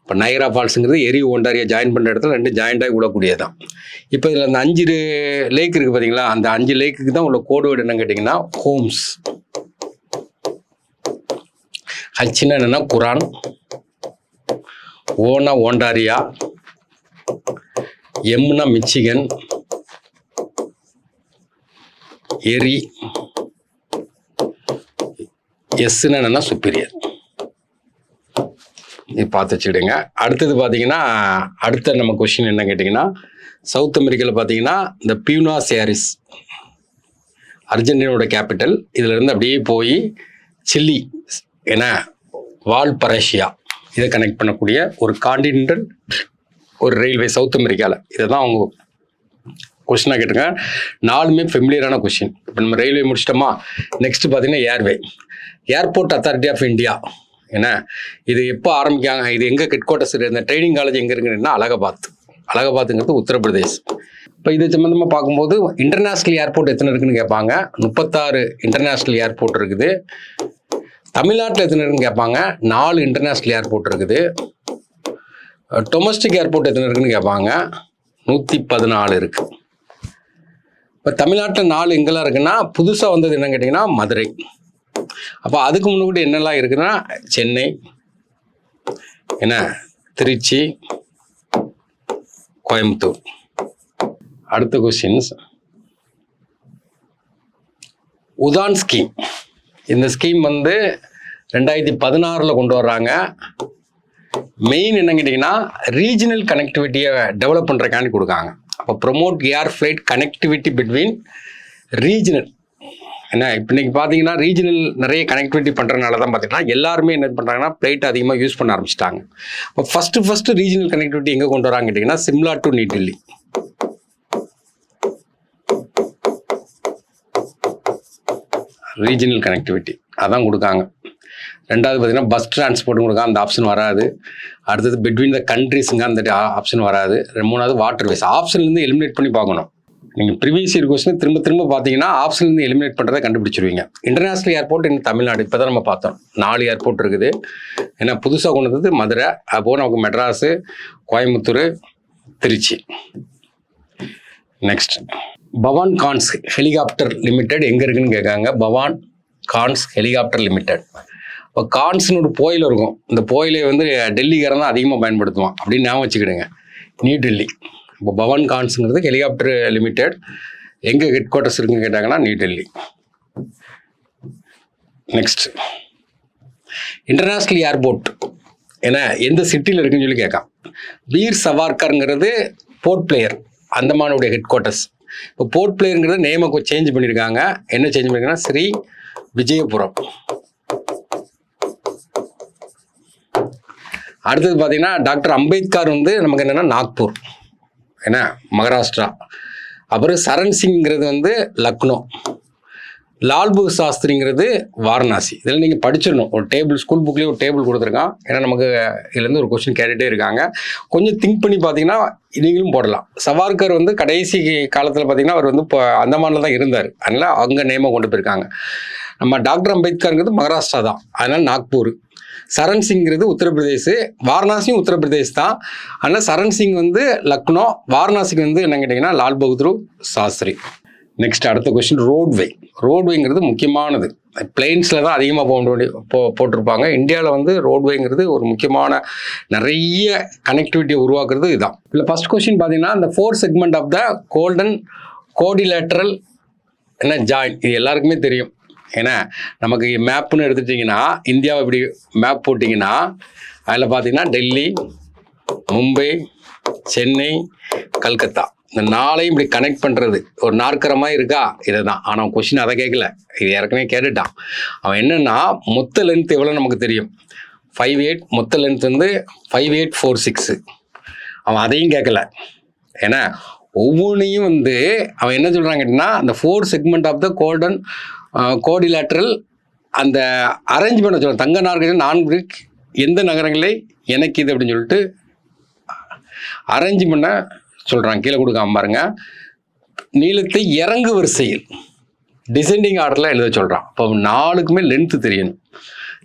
இப்போ இப்போ நைரா ஃபால்ஸுங்கிறது எரி ஒண்டாரியா ஜாயின் பண்ணுற இடத்துல ரெண்டு ஜாயிண்டாகி விடக்கூடியதான். இப்போ இதில் அந்த 5 லேக் இருக்குது பார்த்தீங்களா, அந்த 5 லேக்குக்கு தான் உள்ள கோடு வேர்டு என்னன்னு கேட்டிங்கன்னா ஹோம்ஸ். ஹச்னா என்னன்னா குரான், ஓனா ஒண்டாரியா, எம்னா மிச்சிகன், எரி, எஸ்ன்னு என்னன்னா சுப்பீரியர். இது பார்த்து வச்சுக்கிடுங்க. அடுத்தது பார்த்தீங்கன்னா அடுத்த நம்ம கொஸ்டின் என்ன கேட்டிங்கன்னா, சவுத் அமெரிக்காவில் பார்த்தீங்கன்னா இந்த பியூனாஸ் ஏரிஸ் அர்ஜென்டினாவோட கேபிட்டல், இதிலிருந்து அப்படியே போய் சில்லி ஏன்னா வால்பரேஷியா இதை கனெக்ட் பண்ணக்கூடிய ஒரு கான்டினென்டல் ஒரு ரயில்வே சவுத் அமெரிக்காவில். இதை தான் அவங்க கொஸ்டினாக கேட்டுங்க. 4மே ஃபெமிலியரான கொஸ்டின். இப்போ நம்ம ரயில்வே முடிச்சிட்டோமா, நெக்ஸ்ட் பார்த்தீங்கன்னா airway. Airport authority of India ஏன்னா இது எப்போ ஆரம்பிக்காங்க, இது எங்கே ஹெட் குவார்ட்டர்ஸ், இந்த ட்ரைனிங் காலேஜ் எங்கே இருக்குன்னா அலகாபாத்துங்கிறது உத்தரப்பிரதேஷ். இப்போ இது சம்மந்தமாக பார்க்கும்போது இன்டர்நேஷ்னல் ஏர்போர்ட் எத்தனை இருக்குன்னு கேட்பாங்க. 36 இன்டர்நேஷ்னல் ஏர்போர்ட் இருக்குது. தமிழ்நாட்டில் எத்தனை இருக்குன்னு கேட்பாங்க. 4 இன்டர்நேஷ்னல் ஏர்போர்ட் இருக்குது. டொமஸ்டிக் ஏர்போர்ட் எத்தனை இருக்குன்னு கேட்பாங்க. 114 இருக்குது. இப்போ தமிழ்நாட்டில் 4 எங்கெல்லாம் இருக்குன்னா, புதுசாக வந்தது என்னன்னு கேட்டிங்கன்னா மதுரை. அப்போ அதுக்கு முன்னாடி என்னெல்லாம் இருக்குன்னா சென்னை, என்ன திருச்சி, கோயம்புத்தூர். அடுத்த கொஸ்டின்ஸ், உதான் ஸ்கீம். இந்த ஸ்கீம் வந்து 2016 கொண்டு வர்றாங்க. மெயின் என்ன கேட்டிங்கன்னா ரீஜனல் கனெக்டிவிட்டியை டெவலப் பண்ணுறக்காண்டி கொடுக்காங்க. அப்போ ப்ரொமோட் ஏர் ஃப்ளைட் கனெக்டிவிட்டி பிட்வீன் ரீஜனல். ஏன்னா இப்போ இன்றைக்கி பார்த்தீங்கன்னா ரீஜனல் நிறைய கனெக்டிவிட்டி பண்ணுறதுனால தான் பார்த்தீங்கன்னா எல்லாருமே என்ன பண்ணுறாங்கன்னா ஃப்ளைட் அதிகமாக யூஸ் பண்ண ஆரம்பிச்சிட்டாங்க. இப்போ ஃபஸ்ட்டு ரீஜனல் கனெக்டிவிட்டி எங்கே கொண்டு வராங்க கேட்டிங்கன்னா Shimla to new Delhi. Regional connectivity அதான் கொடுக்காங்க. 2வது பார்த்தீங்கன்னா பஸ் டிரான்ஸ்போர்ட்டும் கொடுக்காங்க, அந்த ஆப்ஷன் வராது. அடுத்தது பிட்வீன் த கண்ட்ரிஸுங்க, அந்த ஆப்ஷன் வராது. 3வது வாட்டர்வேஸ். ஆப்ஷன்லேருந்து எலிமினேட் பண்ணி பார்க்கணும். நீங்கள் ப்ரீவியஸ் இயர் கொஸ்டின் திரும்ப பார்த்தீங்கன்னா ஆப்ஷன்லேருந்து எலிமினேட் பண்ணுறதை கண்டுபிடிச்சிருவீங்க. இன்டர்நேஷ்னல் ஏர்போர்ட் இன்னும் தமிழ்நாடு இப்போ தான் நம்ம பார்த்தோம். 4 ஏர்போர்ட் இருக்குது. ஏன்னா புதுசாக கொண்டு வந்தது மதுரை, அப்போது நமக்கு மெட்ராஸு, கோயம்புத்தூர், திருச்சி. நெக்ஸ்ட் பவான் கான்ஸ் ஹெலிகாப்டர் லிமிடெட் எங்கே இருக்குன்னு கேட்காங்க. பவான் கான்ஸ் ஹெலிகாப்டர் லிமிடெட். இப்போ கான்ஸ்னு ஒரு கோயில் இருக்கும். இந்த கோயிலை வந்து டெல்லிக்காரன் தான் அதிகமாக பயன்படுத்துவான் அப்படின்னு ஞாபகம் வச்சுக்கிடுங்க. நியூ டெல்லி. இப்போ பவான் கான்ஸுங்கிறது ஹெலிகாப்டர் லிமிடெட் எங்கே ஹெட் குவார்ட்டர்ஸ் இருக்குன்னு கேட்டாங்கன்னா New Delhi. Next international airport ஏன்னா எந்த சிட்டியில் இருக்குன்னு சொல்லி கேட்கான். வீர் சவார்கருங்கிறது போர்ட் பிளேயர், அந்தமானுடைய ஹெட் குவார்ட்டர்ஸ். இப்போ போர்ட் பிளேயருங்கிறது நேமை சேஞ்ச் பண்ணியிருக்காங்க. என்ன சேஞ்ச் பண்ணியிருக்காங்கன்னா ஸ்ரீ விஜயபுரம். அடுத்தது பார்த்தீங்கன்னா டாக்டர் அம்பேத்கர் வந்து நமக்கு என்னென்னா நாக்பூர், ஏன்னா மகாராஷ்டிரா. அப்புறம் சரண் சிங்கிறது வந்து லக்னோ, லால்பு சாஸ்திரிங்கிறது வாரணாசி. இதில் நீங்கள் படிச்சிடணும். ஒரு டேபிள் ஸ்கூல் புக்லேயே ஒரு டேபிள் கொடுத்துருக்கான். ஏன்னா நமக்கு இதுலேருந்து ஒரு கொஸ்டின் கேட்டுகிட்டே இருக்காங்க. கொஞ்சம் திங்க் பண்ணி பார்த்தீங்கன்னா நீங்களும் போடலாம். சவார்கர் வந்து கடைசி காலத்தில் பார்த்தீங்கன்னா அவர் வந்து இப்போ அந்தமானில் தான் இருந்தார். அதனால் அங்கே நேமை கொண்டு போயிருக்காங்க. நம்ம டாக்டர் அம்பேத்கருங்கிறது மகாராஷ்டிரா தான், அதனால் நாக்பூர். சரண் சிங்கிறது உத்தரப்பிரதேஷ், வாரணாசியும் உத்தரப்பிரதேஷ் தான். அதனால் சரண் சிங் வந்து லக்னோ, வாரணாசிக்கு வந்து என்ன கேட்டிங்கன்னா லால் பகதூர் சாஸ்திரி. நெக்ஸ்ட் அடுத்த கொஸ்டின் ரோட்வே. ரோட்வேங்கிறது முக்கியமானது. பிளெயின்ஸில் தான் அதிகமாக போட்டிருப்பாங்க. இந்தியாவில் வந்து ரோட்வேங்கிறது ஒரு முக்கியமான நிறைய கனெக்டிவிட்டியை உருவாக்குறது இதுதான். இல்லை ஃபர்ஸ்ட் கொஸ்டின் பார்த்தீங்கன்னா இந்த 4 செக்மெண்ட் ஆஃப் த கோல்டன் கோடிலேட்ரல் என்ன ஜாயின். இது எல்லாருக்குமே தெரியும். ஏன்னா நமக்கு மேப்புன்னு எடுத்துட்டிங்கன்னா இந்தியாவை இப்படி மேப் போட்டிங்கன்னா அதில் பார்த்தீங்கன்னா டெல்லி, மும்பை, சென்னை, கல்கத்தா இந்த 4ஐயும் இப்படி கனெக்ட் பண்ணுறது ஒரு நாற்கர மாதிரி இருக்கா, இதை தான். ஆனால் கொஸ்டின் அதை கேட்கல, இது ஏற்கனவே கேட்டுட்டான். அவன் என்னென்னா மொத்த லென்த் எவ்வளோ நமக்கு தெரியும், 5.8. மொத்த லென்த் வந்து 5.846. அவன் அதையும் கேட்கல. ஏன்னா ஒவ்வொன்றையும் வந்து அவன் என்ன சொல்கிறான் கேட்டிங்கன்னா அந்த 4 செக்மெண்ட் ஆஃப் த கோல்டன் கோடிலேட்ரல் அந்த அரேஞ்ச் பண்ண சொல்ல தங்க நார்கள் 4 எந்த நகரங்களே எனக்கு இது அப்படின்னு சொல்லிட்டு அரேஞ்ச் பண்ண சொல்கிறாங்க. கீழே கொடுக்காம பாருங்க. நீளத்தை இறங்கு வரிசையில் டிசெண்டிங் ஆர்டரில் எழுத சொல்கிறான். இப்போ 4க்குமே லென்த்து தெரியணும்.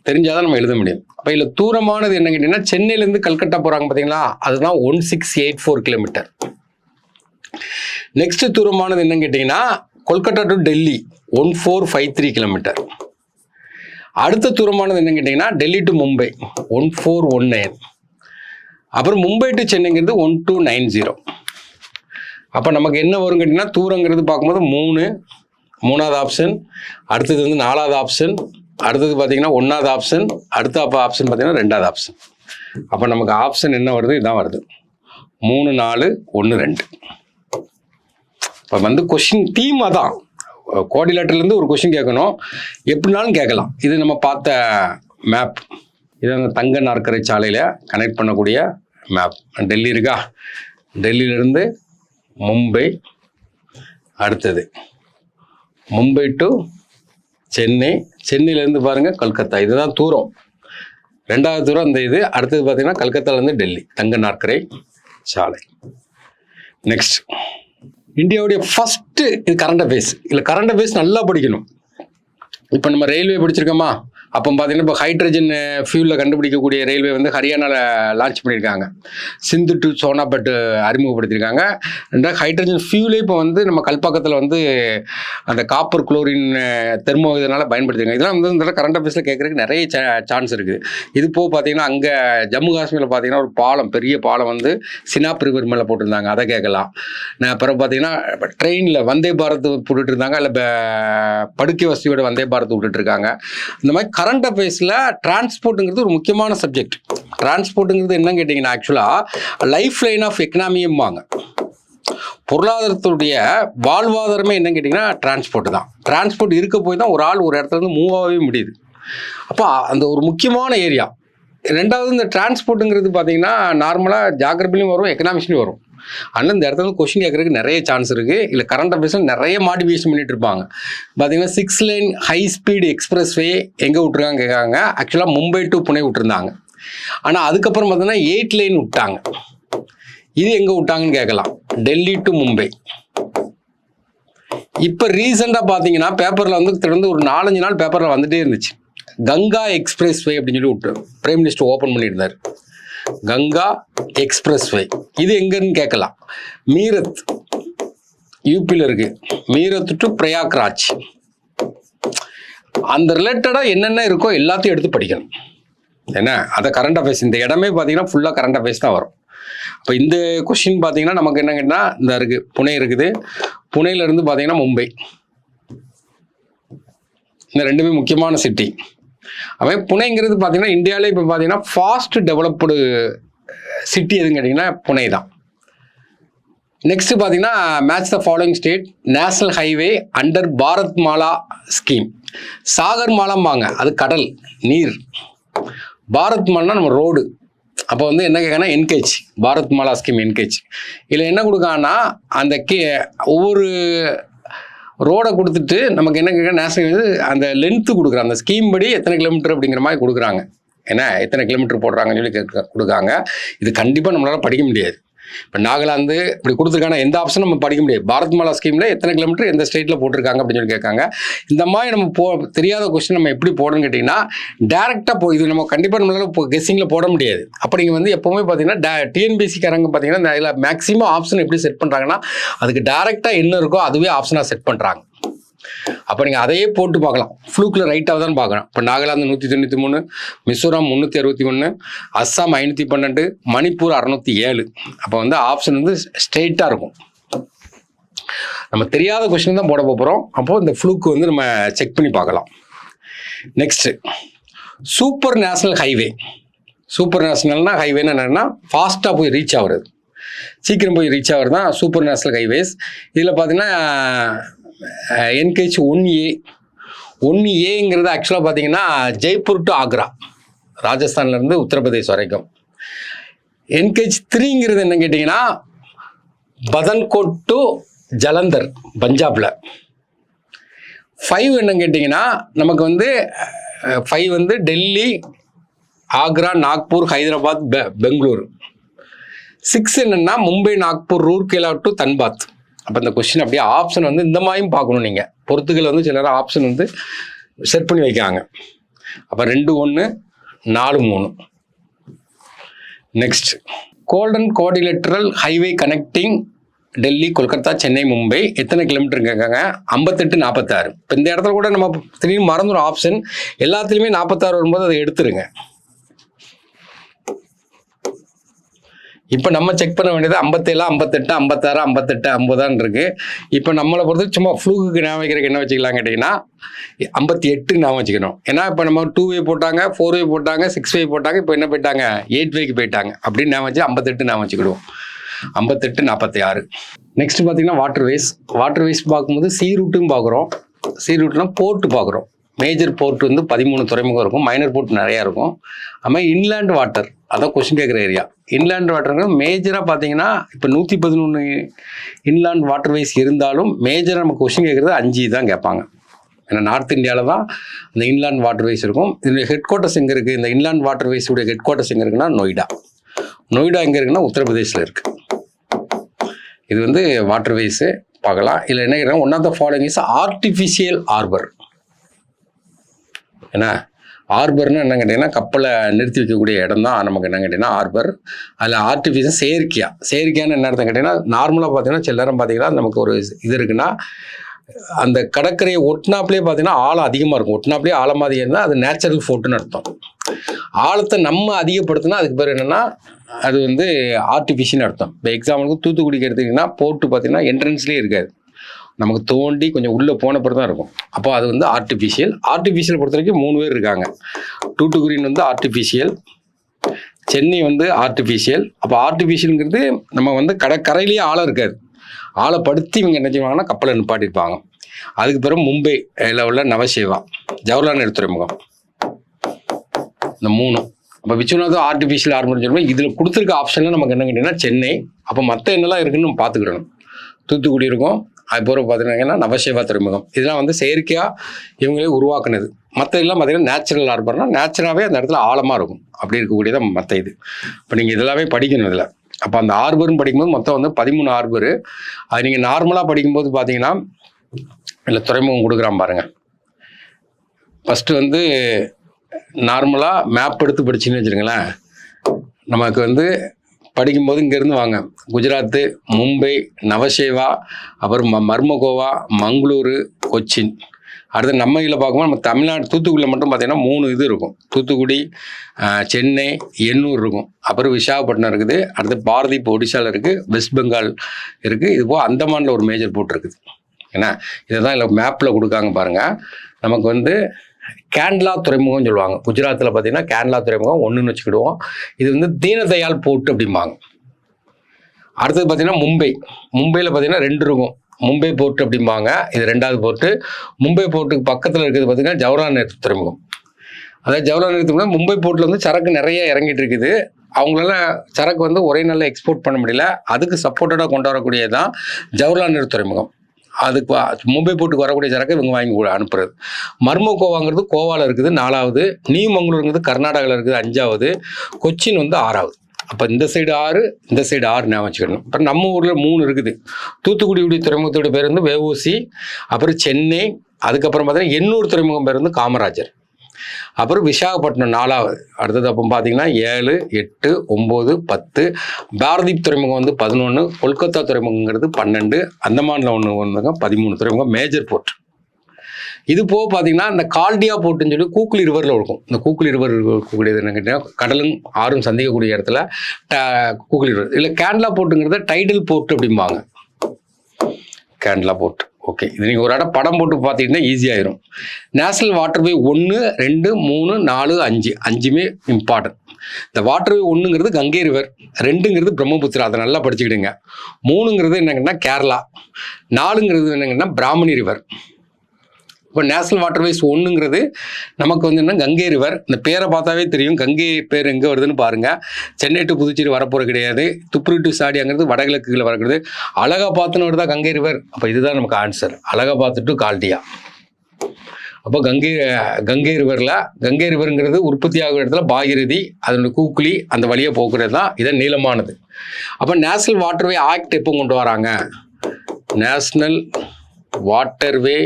தெரிஞ்சாதான் நம்ம எழுத முடியும். அப்போ இதில் தூரமானது என்ன கேட்டிங்கன்னா, சென்னையிலேருந்து கல்கட்டா போகிறாங்க பார்த்தீங்களா, அதுதான் 1684 கிலோமீட்டர். நெக்ஸ்ட் தூரமானது என்னன்னு கேட்டிங்கன்னா, கொல்கட்டா டு டெல்லி 1453 கிலோமீட்டர். அடுத்த தூரமானது என்னன்னு கேட்டிங்கன்னா, டெல்லி டு மும்பை 1419. அப்புறம் மும்பை டு சென்னைங்கிறது 1290. அப்போ நமக்கு என்ன வரும் கேட்டிங்கன்னா, தூரங்கிறது பார்க்கும்போது 3வது ஆப்ஷன், அடுத்தது வந்து 4வது ஆப்ஷன், அடுத்தது பார்த்தீங்கன்னா 1வது ஆப்ஷன், அடுத்த ஆப்ஷன் பார்த்தீங்கன்னா 2வது ஆப்ஷன். அப்போ நமக்கு ஆப்ஷன் என்ன வருது, இதான் வருது 3 4 1 2. இப்போ வந்து கொஷின் தீம் அதான், கோஆர்டினேட்டர்லேருந்து ஒரு கொஷின் கேட்கணும், எப்படினாலும் கேட்கலாம். இது நம்ம பார்த்த மேப், இது அந்த தங்க நாற்கரை சாலையில் கனெக்ட் பண்ணக்கூடிய மேப். டெல்லி இருக்கா, டெல்லியிலேருந்து மும்பை, அடுத்தது மும்பை டு சென்னை, சென்னையிலேருந்து பாருங்கள் கல்கத்தா, இதுதான் தூரம். 2வது தூரம் அந்த இது. அடுத்தது பார்த்தீங்கன்னா கல்கத்தாலேருந்து டெல்லி தங்க நாற்கரை சாலை. நெக்ஸ்ட், இந்தியாவுடைய ஃபஸ்ட்டு இது கரண்ட் அஃபேர்ஸ். இல்லை கரண்ட் அஃபேர்ஸ் நல்லா படிக்கணும். இப்போ நம்ம ரயில்வே படிச்சிருக்கோமா, அப்போ பார்த்தீங்கன்னா இப்போ ஹைட்ரஜன் ஃபியூலில் கண்டுபிடிக்கக்கூடிய ரயில்வே வந்து ஹரியானாவில் லான்ச் பண்ணியிருக்காங்க. சிந்து டு சோனாபட் அறிமுகப்படுத்தியிருக்காங்க. ரெண்டாவது ஹைட்ரஜன் ஃபியூலே இப்போ வந்து நம்ம கல்பாக்கத்தில் வந்து அந்த காப்பர் குளோரின் தெர்மோ இதனால் பயன்படுத்திருக்காங்க. இதெல்லாம் வந்து இந்த கரண்ட் அஃபேர்ஸில் கேட்குறதுக்கு நிறைய சான்ஸ் இருக்குது. இது போக பார்த்தீங்கன்னா அங்கே ஜம்மு காஷ்மீரில் பார்த்தீங்கன்னா ஒரு பாலம், பெரிய பாலம் வந்து சினாப் ரிவர் மேலே போட்டிருந்தாங்க, அதை கேட்கலாம். அப்புறம் பார்த்தீங்கன்னா ட்ரெயினில் வந்தே பாரத் போட்டுட்டு இருந்தாங்க, இல்லை படுக்கை வசதியோட வந்தே பாரத் விட்டுட்டு இருக்காங்க. இந்த மாதிரி கரண்ட் அஃபேர்ஸில் டிரான்ஸ்போர்ட்டுங்கிறது ஒரு முக்கியமான சப்ஜெக்ட். டிரான்ஸ்போர்ட்டுங்கிறது என்னன்னு கேட்டிங்கன்னா, ஆக்சுவலாக லைஃப் லைன் ஆஃப் எக்கனாமியும்பாங்க. பொருளாதாரத்துடைய வாழ்வாதாரமே என்னன்னு கேட்டிங்கன்னா டிரான்ஸ்போர்ட் தான். டிரான்ஸ்போர்ட் இருக்க போய் தான் ஒரு ஆள் ஒரு இடத்துல இருந்து மூவ் ஆகவே முடியுது. அப்போ அந்த ஒரு முக்கியமான ஏரியா. ரெண்டாவது, இந்த டிரான்ஸ்போர்ட்டுங்கிறது பார்த்தீங்கன்னா நார்மலாக ஜாகிரபிலையும் வரும், எக்கனாமிக்ஸ்லையும் வரும். ஆனால் இந்த இடத்துல வந்து கொஸ்டின் கேட்கறதுக்கு நிறைய சான்ஸ் இருக்குது. இல்லை கரண்ட் அஃபேர்ஸில் நிறைய மாடிஃபிகேஷன் பண்ணிட்டு இருப்பாங்க. பார்த்தீங்கன்னா 6 லைன் ஹை ஸ்பீடு எக்ஸ்பிரஸ் வே எங்கே விட்டுருக்காங்க கேட்காங்க. ஆக்சுவலாக மும்பை டு புனே விட்டுருந்தாங்க. ஆனால் அதுக்கப்புறம் பார்த்தீங்கன்னா 8 லைன் விட்டாங்க. இது எங்கே விட்டாங்கன்னு கேட்கலாம், டெல்லி டு மும்பை. இப்போ ரீசெண்டாக பார்த்தீங்கன்னா பேப்பரில் வந்து தொடர்ந்து ஒரு 4-5 நாள் பேப்பரில் வந்துட்டே இருந்துச்சு, கங்கா எக்ஸ்பிரஸ் வே அப்படின்னு சொல்லி விட்டு பிரைம் மினிஸ்டர் ஓப்பன் பண்ணியிருந்தார். கங்கா எக்ஸ்பிரஸ் வே இது எங்கன்னு கேட்கலாம். மீரத் யூபியில் இருக்கு, மீரத் டு பிரயாக்ராஜ். அந்த ரிலேட்டடாக என்னென்ன இருக்கோ எல்லாத்தையும் எடுத்து படிக்கணும். என்ன அதை கரண்ட் அஃபேர்ஸ், இந்த இடமே பார்த்தீங்கன்னா ஃபுல்லாக கரண்ட் அஃபேர்ஸ் தான் வரும். அப்போ இந்த கொஸ்டின் பார்த்தீங்கன்னா நமக்கு என்ன கேட்டால், இந்த இருக்குது புனே இருக்குது, புனேலேருந்து பார்த்தீங்கன்னா மும்பை, இந்த ரெண்டுமே முக்கியமான சிட்டி. அவன் புனேங்கிறது பார்த்தீங்கன்னா இந்தியாவிலே இப்போ பார்த்தீங்கன்னா ஃபாஸ்ட் டெவலப்டு சிட்டி எதுன்னு கேட்டிங்கன்னா புனே தான். நெக்ஸ்ட் பார்த்தீங்கன்னா match the following state national highway under Bharat Mala scheme. Sagar மாலாம்பாங்க, அது கடல் நீர். பாரத் மாலா நம்ம ரோடு. அப்போ வந்து என்ன கேட்கனா engage, Bharat Mala scheme engage. இதில் என்ன கொடுக்காங்கன்னா அந்த ஒவ்வொரு ரோடை கொடுத்துட்டு நமக்கு என்ன கேட்க நேஷனல் அந்த லென்த்து கொடுக்குறாங்க, அந்த ஸ்கீம் படி எத்தனை கிலோமீட்டர் அப்படிங்கிற மாதிரி கொடுக்குறாங்க. ஏன்னா எத்தனை கிலோமீட்டர் போடுறாங்கன்னு சொல்லி கொடுக்காங்க. இது கண்டிப்பாக நம்மளால் படிக்க முடியாது. இப்போ நாகாலாந்து இப்படி கொடுத்துருக்காங்க, எந்த ஆப்ஷனும் நம்ம படிக்க முடியாது. பாரத் மாலா ஸ்கீமில் எத்தனை கிலோமீட்டர் எந்த ஸ்டேட்டில் போட்டிருக்காங்க அப்படின்னு சொல்லி கேட்காங்க. இந்த மாதிரி நம்ம தெரியாத கொஸ்டின் நம்ம எப்படி போடணும்னு கேட்டிங்கன்னா டேரெக்டாக இது நம்ம கண்டிப்பாக நம்மளால இப்போ கெஸ்ஸிங்கில் போட முடியாது. அப்போ நீங்கள் வந்து எப்போவுமே பார்த்தீங்கன்னா டிஎன்பிசிக்காரங்க பார்த்தீங்கன்னா இதில் மேக்ஸிமம் ஆப்ஷன் எப்படி செட் பண்ணுறாங்கன்னா அதுக்கு டேரெக்டாக என்ன இருக்கோ அதுவே ஆப்ஷனாக செட் பண்ணுறாங்க. அப்போ நீங்கள் அதையே போட்டு பார்க்கலாம், ஃப்ளூக்கில் ரைட்டாக தான் பார்க்கணும். இப்போ நாகாலாந்து 193, மிசோரம் 361, அஸ்ஸாம் 512, மணிப்பூர் 607. அப்போ வந்து ஆப்ஷன் வந்து ஸ்ட்ரெயிட்டாக இருக்கும். நம்ம தெரியாத கொஸ்டின் தான் போட போகிறோம். அப்போது இந்த ஃப்ளூக்கு வந்து நம்ம செக் பண்ணி பார்க்கலாம். Next super national highway. Super நேஷனல்னா ஹைவேன்னு என்னென்னா ஃபாஸ்ட்டாக போய் ரீச் ஆகுறது, சீக்கிரம் போய் ரீச் ஆகிறது தான் சூப்பர் நேஷனல் ஹைவேஸ். இதில் பார்த்தீங்கன்னா என்கேஜ் 1A. 1Aங்கிறது ஆக்சுவலாக பார்த்தீங்கன்னா ஜெய்ப்பூர் டு ஆக்ரா, ராஜஸ்தான்லேருந்து உத்தரப்பிரதேஷ் வரைக்கும். என்கேஜ் 3ங்கிறது என்ன கேட்டிங்கன்னா பதன்கோட் டு ஜலந்தர், பஞ்சாபில். 5 என்னன்னு கேட்டிங்கன்னா நமக்கு வந்து 5 வந்து டெல்லி, ஆக்ரா, நாக்பூர், ஹைதராபாத், பெங்களூர். 6 என்னென்னா மும்பை, நாக்பூர், ரூர்கேலா டு தன்பாத். அப்போ இந்த கொஸ்டின் அப்படியே ஆப்ஷன் வந்து இந்த மாதிரியும் பார்க்கணும். நீங்கள் பொறுத்துக்கள் வந்து சில நேரம் ஆப்ஷன் வந்து செட் பண்ணி வைக்காங்க. அப்போ 2 1 4 3. Next golden quadrilateral highway connecting Delhi, Kolkata, Chennai, Mumbai எத்தனை கிலோமீட்டர் கேட்காங்க? 58 46. இப்போ இந்த இடத்துல கூட நம்ம திடீர்னு மறந்துடும் ஆப்ஷன். எல்லாத்துலேயுமே 46 வரும்போது அதை எடுத்துருங்க. இப்போ நம்ம செக் பண்ண வேண்டியது 57 58 56 58 50 இருக்கு. இப்போ நம்மளை பொறுத்து சும்மா ஃப்ளூக்கு ஞாபகம் வைக்கிறதுக்கு என்ன வச்சுக்கலாம் கேட்டிங்கன்னா 58 ஞாபகம் வச்சுக்கணும். ஏன்னா இப்போ நம்ம 2 வே போட்டாங்க, 4 வே போட்டாங்க, 6 வே போட்டாங்க, இப்போ என்ன போயிட்டாங்க 8 வேக்கு போயிட்டாங்க. அப்படின்னு ஞாபகம் வச்சு 58 ஞாபகம் வச்சுக்கிடுவோம். 58 46. நெக்ஸ்ட் பார்த்தீங்கன்னா வாட்டர் வேஸ் பார்க்கும்போது சி ரூட்டும் பார்க்குறோம். சி ரூட்னா போர்ட்டு பார்க்குறோம். மேஜர் போர்ட் வந்து 13 துறைமுகம் இருக்கும், மைனர் போர்ட் நிறையா இருக்கும். அதுமாதிரி இன்லேண்ட் வாட்டர், அதான் கொஸ்டின் கேட்குற ஏரியா. இன்லேண்ட் வாட்டருங்கிறது மேஜராக பார்த்தீங்கன்னா இப்போ 111 இன்லேண்ட் வாட்டர் வேஸ் இருந்தாலும் மேஜராக நம்ம கொஸ்டின் கேட்குறது 5 தான் கேட்பாங்க. ஏன்னா நார்த் இந்தியாவில் தான் இந்த இன்லேண்ட் வாட்டர் வேஸ் இருக்கும். இதனுடைய ஹெட் குவார்ட்டர்ஸ் எங்கே இருக்குது? இந்த இன்லேண்ட் வாட்டர் வேஸுடைய ஹெட் குவார்ட்டர்ஸ் எங்கே இருக்குன்னா நொய்டா எங்கே இருக்குன்னா உத்தரப்பிரதேசில் இருக்குது. இது வந்து வாட்டர் வேஸு பார்க்கலாம். இல்லை என்ன கேட்குறாங்க, one of the following is artificial harbour. ஏன்னா ஹார்பர்னு என்ன கேட்டிங்கன்னா கப்பலை நிறுத்தி வைக்கக்கூடிய இடம் தான் நமக்கு என்ன கேட்டிங்கன்னா ஹார்பர். அதில் ஆர்டிஃபிஷியல் செயற்கையான்னு என்ன அர்த்தம் கேட்டிங்கன்னா, நார்மலாக பார்த்தீங்கன்னா சில நேரம் பார்த்தீங்கன்னா நமக்கு ஒரு இது இருக்குன்னா அந்த கடற்கரையை ஒட்டினாப்லேயே பார்த்தீங்கன்னா ஆழம் அதிகமாக இருக்கும். ஒட்டினாப்லேயே ஆழமாக அதிகம் இருந்தால் அது நேச்சுரல் ஃபோர்ட்டுன்னு அர்த்தம். ஆழத்தை நம்ம அதிகப்படுத்தினா அதுக்கு பேர் என்னென்னா அது வந்து ஆர்டிஃபிஷியல் அர்த்தம். இப்போ எக்ஸாம்பிளுக்கு தூத்துக்குடிக்கு எடுத்துக்கிட்டிங்கன்னா போர்ட்டு பார்த்தீங்கன்னா என்ட்ரன்ஸ்லேயே இருக்காது, நமக்கு தோண்டி கொஞ்சம் உள்ளே போன பிறகு தான் இருக்கும். அப்போ அது வந்து ஆர்டிஃபிஷியல் பொறுத்த வரைக்கும் 3 பேர் இருக்காங்க. தூத்துக்குடின்னு வந்து ஆர்டிஃபிஷியல், சென்னை வந்து ஆர்டிஃபிஷியல். அப்போ ஆர்டிஃபிஷியலுங்கிறது நம்ம வந்து கடற்கரையிலேயே ஆழம் இருக்காது, ஆழப்படுத்தி இவங்க என்ன செய்வாங்கன்னா கப்பலை நிப்பாட்டிருப்பாங்க. அதுக்கு பிறகு மும்பை உள்ள நவசேவா, ஜவஹர்லால் நேரு துறைமுகம், இந்த 3. அப்போ விச்சுவனாவது ஆர்டிஃபிஷியல் ஹார்பர்னு சொல்லுவோம். இதில் கொடுத்துருக்க ஆப்ஷனில் நமக்கு என்ன கேட்டிங்கன்னா சென்னை. அப்போ மற்ற என்னெல்லாம் இருக்குன்னு நம்ம பார்த்துக்கிடணும். தூத்துக்குடி இருக்கும், அதுபோல் பார்த்தீங்கன்னா நவசேவா துறைமுகம். இதெல்லாம் வந்து செயற்கையாக இவங்களே உருவாக்குனது. மற்ற எல்லாம் பார்த்தீங்கன்னா நேச்சுரல் ஹார்பர்னா நேச்சுரலாகவே அந்த இடத்துல ஆழமாக இருக்கும். அப்படி இருக்கக்கூடியதான் மற்ற இது. இப்போ நீங்கள் இதெல்லாமே படிக்கணும் இதில். அப்போ அந்த ஹார்பர்னு படிக்கும்போது மொத்தம் வந்து 13 ஹார்பரு. அது நீங்கள் நார்மலாக படிக்கும்போது பார்த்தீங்கன்னா இல்லை துறைமுகம் கொடுக்குறான் பாருங்கள். ஃபஸ்ட்டு வந்து நார்மலாக மேப் எடுத்து படிச்சுன்னு வச்சுருங்களேன். நமக்கு வந்து படிக்கும்போது இங்கேருந்து வாங்க, குஜராத்து, மும்பை, நவசேவா, அப்புறம் மர்மகோவா, மங்களூரு, கொச்சின். அடுத்து நம்ம இதில் பார்க்கும்போது நம்ம தமிழ்நாடு தூத்துக்குடியில் மட்டும் பார்த்தீங்கன்னா 3 இது இருக்கும். தூத்துக்குடி, சென்னை, எண்ணூர் இருக்கும். அப்புறம் விசாகப்பட்டினம் இருக்குது. அடுத்து பாரதீப் ஒடிசாவில் இருக்குது, வெஸ்ட் பெங்கால் இருக்குது. இது போக அந்தமானில் ஒரு மேஜர் போர்ட் இருக்குது. ஏன்னா இதை தான் இல்லை மேப்பில் கொடுக்காங்க பாருங்கள். நமக்கு வந்து கேண்டலா துறைமுகம்னு சொல்லுவாங்க. குஜராத்தில் பார்த்தீங்கன்னா கேண்டலா துறைமுகம் 1ன்னு வச்சுக்கிடுவோம். இது வந்து தீனதயாள் போர்ட் அப்படிம்பாங்க. அடுத்தது பார்த்தீங்கன்னா மும்பையில் பார்த்தீங்கன்னா 2 இருக்கும். மும்பை போர்ட் அப்படிம்பாங்க, இது 2வது போர்ட்டு. மும்பை போர்ட்டுக்கு பக்கத்தில் இருக்கிறது பார்த்தீங்கன்னா ஜவஹர்லால் நேரு துறைமுகம். அதாவது ஜவஹர்லால் நேரு துறைமுகம் மும்பை போர்ட்டில் வந்து சரக்கு நிறைய இறங்கிட்டு இருக்குது. அவங்களால சரக்கு வந்து ஒரே நாளில் எக்ஸ்போர்ட் பண்ண முடியல. அதுக்கு சப்போர்ட்டடாக கொண்டு வரக்கூடியதான் ஜவஹர்லால் நேரு துறைமுகம். அதுக்கு மும்பை போர்ட்டுக்கு வரக்கூடிய சரக்கு இவங்க வாங்கி அனுப்புறது. மர்மகோவாங்கிறது கோவாவில் இருக்குது 4வது, நீமங்களூருங்கிறது கர்நாடகாவில் இருக்குது 5வது, கொச்சின் வந்து 6வது. அப்போ இந்த சைடு 6, இந்த சைடு 6 ஞாபகம் வச்சுக்கணும். அப்புறம் நம்ம ஊரில் 3 இருக்குது. தூத்துக்குடியுடைய துறைமுகத்தோட பேர் வந்து VOC, அப்புறம் சென்னை, அதுக்கப்புறம் பார்த்தீங்கன்னா எண்ணூர் துறைமுகம் பேர் வந்து காமராஜர், அப்புறம் விசாகப்பட்டினம் 4வது. அடுத்தது அப்போ பார்த்தீங்கன்னா 7 8 9 10, பாரதீப் துறைமுகம் வந்து 11, கொல்கத்தா துறைமுகங்கிறது 12, அந்தமானில் ஒன்று 13 துறைமுகம் மேஜர் போர்ட். இது போக பார்த்தீங்கன்னா இந்த கால்டியா போர்ட்டுன்னு சொல்லி கூக்குளி ரிவரில் இருக்கும். இந்த கூக்குளி ரிவர் இருக்கக்கூடியது என்ன கேட்டீங்கன்னா கடலும் ஆறும் சந்திக்கக்கூடிய இடத்துல கூக்குளி ரிவர். இல்லை கேண்டலா போர்ட்டுங்கிறத டைடல் போர்ட் அப்படிம்பாங்க. கேண்டலா போர்ட். ஓகே, இது நீங்கள் ஒரு இடம் படம் போட்டு பார்த்தீங்கன்னா ஈஸியாகிடும். நேஷனல் வாட்டர்வே 1 2 3 4 5 5மே இம்பார்ட்டன்ட். இந்த வாட்டர்வே 1ங்கிறது கங்கை ரிவர், 2ங்கிறது பிரம்மபுத்திரா, அதை நல்லா படிச்சுக்கிடுங்க. 3ங்கிறது என்னங்கன்னா கேரளா, 4ங்கிறது என்னங்கன்னா பிராமணி ரிவர். இப்போ நேஷனல் வாட்டர்வேஸ் 1ங்கிறது நமக்கு வந்து என்ன கங்கை ரிவர். இந்த பேரை பார்த்தாவே தெரியும் கங்கை பேர் எங்கே வருதுன்னு பாருங்கள். சென்னை டு புதுச்சேரி வரப்போகிறது கிடையாது. துப்ரி டு சாடியாங்கிறது வடகிழக்குகளில் வரக்கூடாது. அலகாபாத்துன்னு வருதா கங்கை ரிவர். அப்போ இதுதான் நமக்கு ஆன்சர், அலகாபாத்து டு கால்டியா. அப்போ கங்கை ரிவருங்கிறது உற்பத்தி ஆகிற இடத்துல பாகிரதி, அதனுடைய கூக்குளி அந்த வழியாக போக்குறது தான் இதான் நீளமானது. அப்போ நேஷனல் வாட்டர்வே ஆக்ட் எப்போ கொண்டு வராங்க? நேஷனல் வாட்டர்வே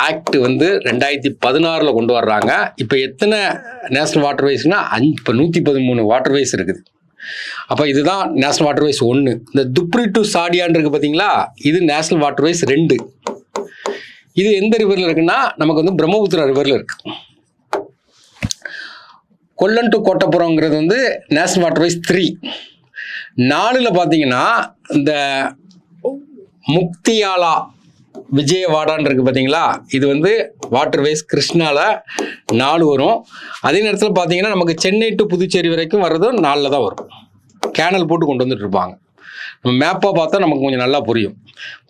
ஆக்ட் வந்து 2016 கொண்டு வர்றாங்க. இப்போ எத்தனை நேஷனல் வாட்டர்வேஸ்னா இப்போ 113 வாட்டர்வேஸ் இருக்குது. அப்போ இதுதான் நேஷனல் வாட்டர்வேஸ் 1. இந்த துப்ரி டு சாடியான் இருக்கு பார்த்தீங்களா, இது நேஷனல் வாட்டர்வேஸ் 2. இது எந்த ரிவரில் இருக்குன்னா நமக்கு வந்து பிரம்மபுத்திரா ரிவரில் இருக்கு. கொல்லன் டு கோட்டப்புறம்ங்கிறது வந்து நேஷனல் வாட்டர்வேஸ் 3. 4ல் பார்த்தீங்கன்னா இந்த முக்தியாலா விஜயவாடான் இருக்கு பார்த்தீங்களா, இது வந்து வாட்டர்வேஸ் கிருஷ்ணால 4 வரும். அதே நேரத்தில் பார்த்தீங்கன்னா நமக்கு சென்னை டு புதுச்சேரி வரைக்கும் வர்றதும் 4ல் தான் வரும். கேனல் போட்டு கொண்டு வந்துட்டு இருப்பாங்க. நம்ம மேப்பாக பார்த்தா நமக்கு கொஞ்சம் நல்லா புரியும்.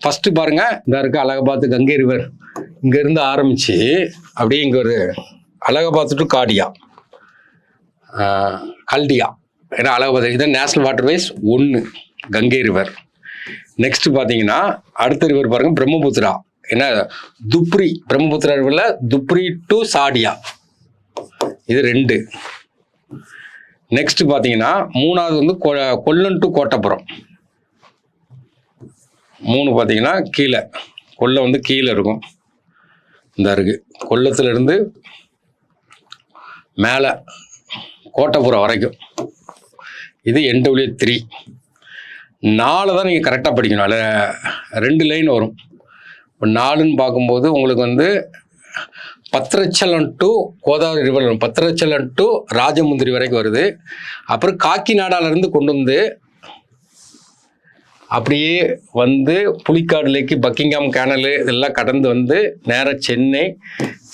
ஃபஸ்ட்டு பாருங்கள், இந்த இருக்க அலகாபாத் கங்கை ரிவர் இங்கேருந்து ஆரம்பித்து அப்படியே இங்கே ஒரு அலகாபாத் டு காடியா கல்டியா, ஏன்னா அலகாபாத் இதுதான் national waterways 1 Ganga river. Next பார்த்தீங்கன்னா அடுத்த ரிவர் பாருங்கள் பிரம்மபுத்திரா, ஏன்னா துப்ரி பிரம்மபுத்திரா ரிவரில் துப்ரி டு சாடியா இது 2. நெக்ஸ்ட் பார்த்தீங்கன்னா 3வது வந்து கொல்லன் டு கோட்டப்புறம் 3 பார்த்தீங்கன்னா கீழே கொல்லம் வந்து கீழே இருக்கும். இந்த இருக்குது கொல்லத்துலேருந்து மேலே கோட்டப்புறம் வரைக்கும் இது NW3. 4 தான் நீங்கள் கரெக்டாக படிக்கணும். அதில் 2 லைன் வரும். இப்போ 4ன்னு பார்க்கும்போது உங்களுக்கு வந்து Bhadrachalam to Godavari river, Bhadrachalam to Rajahmundry வரைக்கும் வருது. அப்புறம் காக்கிநாடாலேருந்து கொண்டு வந்து அப்படியே வந்து புலிக்காடு லேக்கு பக்கிங்காம் கேனலு இதெல்லாம் கடந்து வந்து நேராக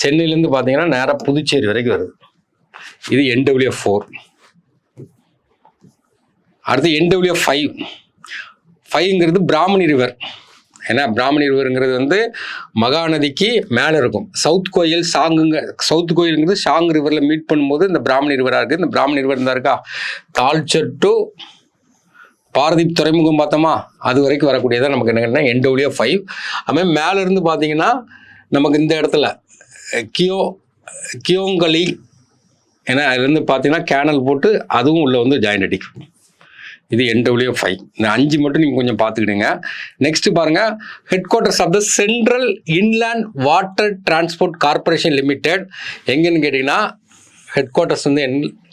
சென்னையிலேருந்து பார்த்தீங்கன்னா நேராக புதுச்சேரி வரைக்கும் வருது. இது NW4. அடுத்து NW5. 5ங்கிறது பிராமணி ரிவர். ஏன்னா பிராமணி ரிவருங்கிறது வந்து மகாநதிக்கு மேலே இருக்கும். சவுத் கோயிலுங்கிறது ஷாங் ரிவரில் மீட் பண்ணும்போது இந்த பிராமணி ரிவராக இருக்குது. இந்த பிராமணி ரிவர் தான் இருக்கா, தால்ச்சர் டு பாரதீப் துறைமுகம் பார்த்தோமா, அது வரைக்கும் வரக்கூடியதான் நமக்கு என்னங்கன்னா NW5. அதுமாதிரி மேலேருந்து பார்த்தீங்கன்னா நமக்கு இந்த இடத்துல கியோங்கலி, ஏன்னா அதுலேருந்து பார்த்தீங்கன்னா கேனல் போட்டு அதுவும் உள்ளே வந்து ஜாயிண்ட் அடிக்கும். இது NW5. இந்த 5 மட்டும் நீங்கள் கொஞ்சம் பார்த்துக்கிடுங்க. நெக்ஸ்ட் பாருங்கள், headquarters of the central inland water transport corporation limited எங்கன்னு கேட்டிங்கன்னா, ஹெட் குவார்ட்டர்ஸ் வந்து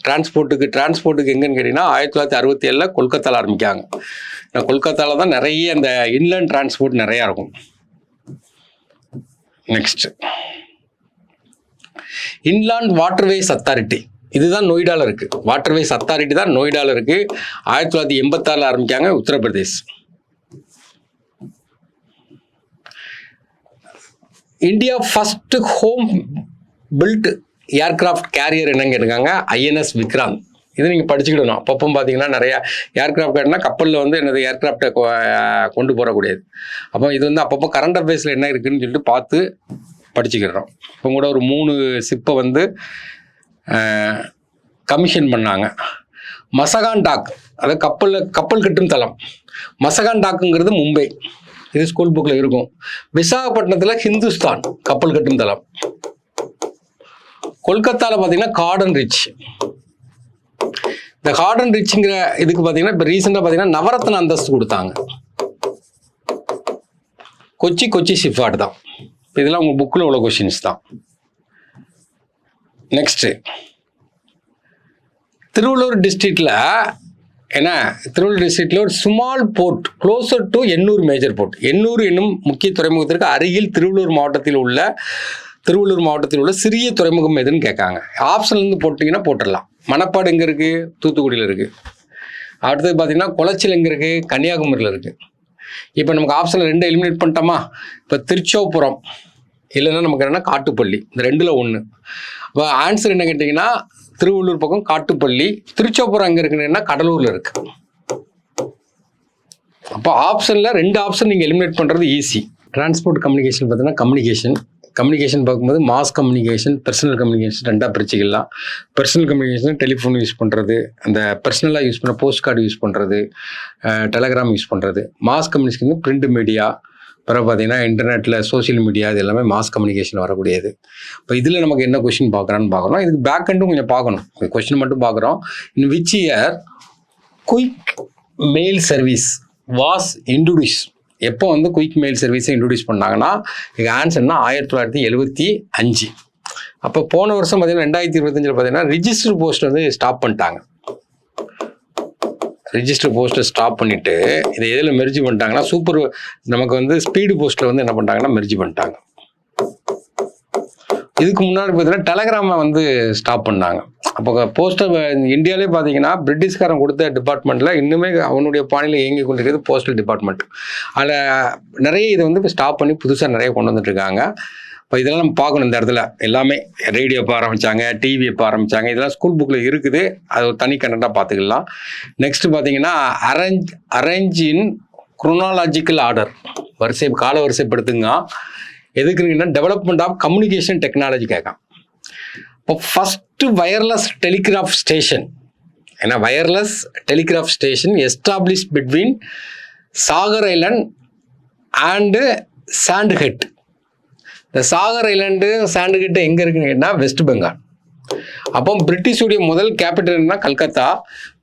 டிரான்ஸ்போர்ட்டுக்கு எங்கன்னு கேட்டிங்கன்னா 1967 கொல்கத்தாவில் ஆரம்பிக்காங்க. கொல்கத்தாவில் தான் நிறைய இந்த இன்லேண்ட் டிரான்ஸ்போர்ட் நிறையா இருக்கும். நெக்ஸ்ட் இன்லேண்ட் வாட்டர்வேஸ் அத்தாரிட்டி, இதுதான் நொய்டாவில் இருக்குது. வாட்டர்வேஸ் அத்தாரிட்டி தான் நொய்டாவில் இருக்குது. 1986 ஆரம்பிக்காங்க, Uttar Pradesh. India first home built aircraft carrier என்னன்னு கேட்டுருக்காங்க, INS விக்ராந்த். இது நீங்கள் படிச்சுக்கிடணும். அப்பப்போ பார்த்தீங்கன்னா நிறையா ஏர்கிராஃப்ட் கேட்டனா கப்பலில் வந்து என்னது ஏர்கிராஃப்டை கொண்டு போகக்கூடியது. அப்போ இது வந்து அப்பப்போ கரண்ட் அஃபேர்ஸில் என்ன இருக்குதுன்னு சொல்லிட்டு பார்த்து படிச்சுக்கிறோம். இப்போ கூட ஒரு 3 ஷிப்பை வந்து கமிஷன் பண்ணாங்க. மசகான் டாக், அதாவது கப்பல் கட்டும் தளம். மசகான் டாக்குங்கிறது மும்பை, இது ஸ்கூல் புக்கில் இருக்கும். விசாகப்பட்டினத்தில் ஹிந்துஸ்தான் கப்பல் கட்டும் தளம். கொல்கத்தாவில் பார்த்தீங்கன்னா கார்டன் ரிச். இந்த கார்டன் ரிச்ங்கிற இதுக்கு பார்த்தீங்கன்னா இப்போ ரீசெண்டாக பார்த்தீங்கன்னா நவரத்ன அந்தஸ்து கொடுத்தாங்க. கொச்சி ஷிப்யார்ட் தான். இதெல்லாம் உங்கள் புக்கில் உள்ள கொஷின்ஸ் தான். நெக்ஸ்ட்டு திருவள்ளூர் டிஸ்ட்ரிக்டில் ஒரு small port closer to Ennore major port. Ennore என்னும் முக்கிய துறைமுகத்திற்கு அருகில் திருவள்ளூர் மாவட்டத்தில் உள்ள சிறிய துறைமுகம் எதுன்னு கேட்காங்க. ஆப்ஷன்லேருந்து போட்டிங்கன்னா போட்டுடலாம். மணப்பாடு எங்கே இருக்குது, தூத்துக்குடியில் இருக்குது. அடுத்தது பார்த்தீங்கன்னா குளச்சல் எங்கே இருக்குது, கன்னியாகுமரியில் இருக்குது. இப்போ நமக்கு ஆப்ஷனில் 2 எலிமினேட் பண்ணிட்டோமா. இப்போ திருச்சோபுரம் இல்லைன்னா நமக்கு என்னென்னா காட்டுப்பள்ளி, இந்த 2ல் 1. இப்போ ஆன்சர் என்ன கேட்டிங்கன்னா திருவள்ளூர் பக்கம் காட்டுப்பள்ளி, திருச்சோபுரம் அங்கே இருக்குன்னா கடலூரில் இருக்குது. அப்போ ஆப்ஷனில் 2 ஆப்ஷன் நீங்கள் எலிமினேட் பண்ணுறது ஈஸி. டிரான்ஸ்போர்ட் கம்யூனிகேஷன் பார்த்தீங்கன்னா கம்யூனிகேஷன் பார்க்கும்போது மாஸ் கம்யூனிகேஷன், பர்சனல் கம்யூனிகேஷன் 2ஆக பிரிச்சுக்கலாம். பர்சனல் கம்யூனிகேஷன் டெலிஃபோன் யூஸ் பண்ணுறது, அந்த பர்சனலாக யூஸ் பண்ண போஸ்ட் கார்டு யூஸ் பண்ணுறது, டெலகிராம் யூஸ் பண்ணுறது. மாஸ் கம்யூனிகேஷன் பிரிண்ட் மீடியா, அப்புறம் பார்த்தீங்கன்னா இன்டர்நெட்டில் சோசியல் மீடியா, இது எல்லாமே மாஸ் கம்யூனிகேஷன் வரக்கூடியது. இப்போ இதில் நமக்கு என்ன கொஸ்டின் பார்க்குறான்னு பார்க்குறோம். இதுக்கு பேக் எண்டும் கொஞ்சம் பார்க்கணும், கொஸ்டின் மட்டும் பார்க்குறோம். In which year quick mail service was introduce எப்போ வந்து குயிக் மெயில் சர்வீஸை இன்ட்ரடியூஸ் பண்ணாங்கன்னா இதுக்கு ஆன்சர்னா 1975. அப்போ போன வருஷம் பார்த்தீங்கன்னா 2025 பார்த்தீங்கன்னா ரிஜிஸ்டர் போஸ்ட் வந்து ஸ்டாப் பண்ணிட்டாங்க. ரிஜிஸ்டர் போஸ்ட்டை ஸ்டாப் பண்ணிவிட்டு இதை எதில் மெர்ஜி பண்ணிட்டாங்கன்னா நமக்கு வந்து ஸ்பீடு போஸ்ட்டில் வந்து என்ன பண்ணிட்டாங்கன்னா மெர்ஜி பண்ணிட்டாங்க. இதுக்கு முன்னாடி பார்த்தீங்கன்னா டெலகிராமை வந்து ஸ்டாப் பண்ணாங்க. அப்போ போஸ்டல் இந்தியாவிலே பார்த்தீங்கன்னா பிரிட்டிஷ்காரன் கொடுத்த டிபார்ட்மெண்ட்டில் இன்னுமே அவனுடைய பாணியில் இயங்கி கொண்டிருக்கிறது போஸ்டல் டிபார்ட்மெண்ட். அதில் நிறைய இதை வந்து இப்போ ஸ்டாப் பண்ணி புதுசாக நிறைய கொண்டு வந்துட்டுருக்காங்க. இப்போ இதெல்லாம் நம்ம பார்க்கணும். இந்த இடத்துல எல்லாமே ரேடியோ எப்போ ஆரம்பித்தாங்க, டிவி எப்போ ஆரம்பித்தாங்க, இதெல்லாம் ஸ்கூல் புக்கில் இருக்குது. அது ஒரு தனி கண்டென்ட்டாக பார்த்துக்கலாம். நெக்ஸ்ட்டு பார்த்தீங்கன்னா அரேஞ்ச் இன் குரோனாலாஜிக்கல் ஆர்டர், கால வரிசைப்படுத்துங்க. எதுக்குன்னா டெவலப்மெண்ட் ஆஃப் கம்யூனிகேஷன் டெக்னாலஜி கேட்கும். இப்போ ஃபஸ்ட்டு வயர்லெஸ் டெலிகிராஃப் ஸ்டேஷன், ஏன்னா wireless telegraph station establish between Sagar island and Sandhead. இந்த சாகர் ஐலண்டு சாண்ட்ஹெட் எங்கே இருக்குன்னு கேட்டால் வெஸ்ட் பெங்கால். அப்போ பிரிட்டிஷுடைய முதல் கேபிட்டல் என்ன கல்கத்தா.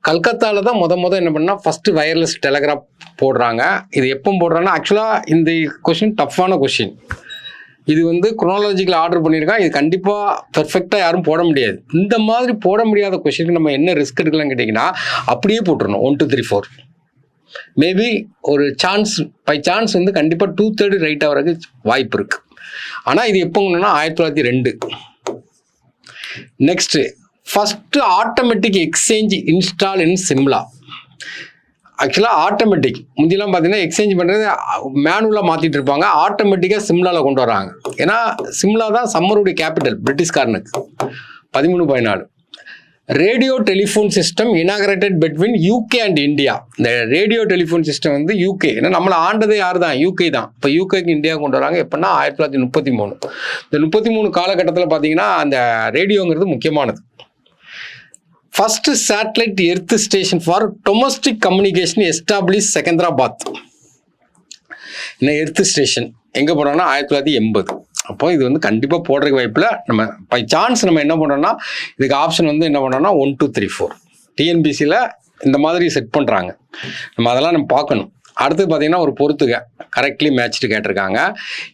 கல்கத்தாவில் தான் என்ன பண்ணால் ஃபஸ்ட்டு வயர்லெஸ் டெலிகிராஃப் போடுறாங்க. இது எப்போ போடுறாங்கன்னா ஆக்சுவலாக இந்த கொஷின் டஃப்பான கொஷின். இது வந்து குரோனாலஜிக்கல் ஆர்டர் பண்ணியிருக்கான். இது கண்டிப்பாக பெர்ஃபெக்டாக யாரும் போட முடியாது. இந்த மாதிரி போட முடியாத கொஷினுக்கு நம்ம என்ன ரிஸ்க் எடுக்கலாம்னு கேட்டிங்கன்னா அப்படியே போட்டுருணும் 1 2 3 4. மேபி ஒரு பை சான்ஸ் வந்து கண்டிப்பாக 2/3 ரைட் ஆகிறதுக்கு வாய்ப்பு இருக்குது. ஆனால் இது எப்போங்கன்னா 1902. Next first automatic exchange install in Shimla. ஆக்சுவலாக ஆட்டோமேட்டிக் முந்தியெல்லாம் பார்த்தீங்கன்னா எக்ஸ்சேஞ்ச் பண்ணுறது மேனுவலாக மாற்றிட்டு இருப்பாங்க. ஆட்டோமேட்டிக்காக சிம்லாவில் கொண்டு வராங்க. ஏன்னா சிம்லா தான் சம்மருடைய கேபிட்டல் பிரிட்டிஷ்காரனுக்கு. 13.4 radio telephone system inaugurated between UK and India. இந்த ரேடியோ டெலிஃபோன் சிஸ்டம் வந்து யூகே, ஏன்னா நம்மளை ஆண்டதே யார் தான், யூகே தான். இப்போ யூகேக்கு இந்தியா கொண்டு வராங்க எப்படின்னா 1933. இந்த 33 காலகட்டத்தில் பார்த்தீங்கன்னா அந்த ரேடியோங்கிறது முக்கியமானது. First satellite earth station for domestic communication establish Secunderabad. என்ன எர்த் ஸ்டேஷன் எங்கே போனோம்னா 1980. அப்போ இது வந்து கண்டிப்பாக போடுறதுக்கு வாய்ப்பில் நம்ம பை சான்ஸ் நம்ம என்ன பண்ணோம்னா இதுக்கு ஆப்ஷன் வந்து என்ன பண்ணோம்னா 1 2 3 4 டிஎன்பிசியில் இந்த மாதிரி செட் பண்ணுறாங்க. நம்ம அதெல்லாம் நம்ம பார்க்கணும். அடுத்து பார்த்தீங்கன்னா ஒரு பொறுத்துக கரெக்ட்லி மேட்ச்டு கேட்டிருக்காங்க.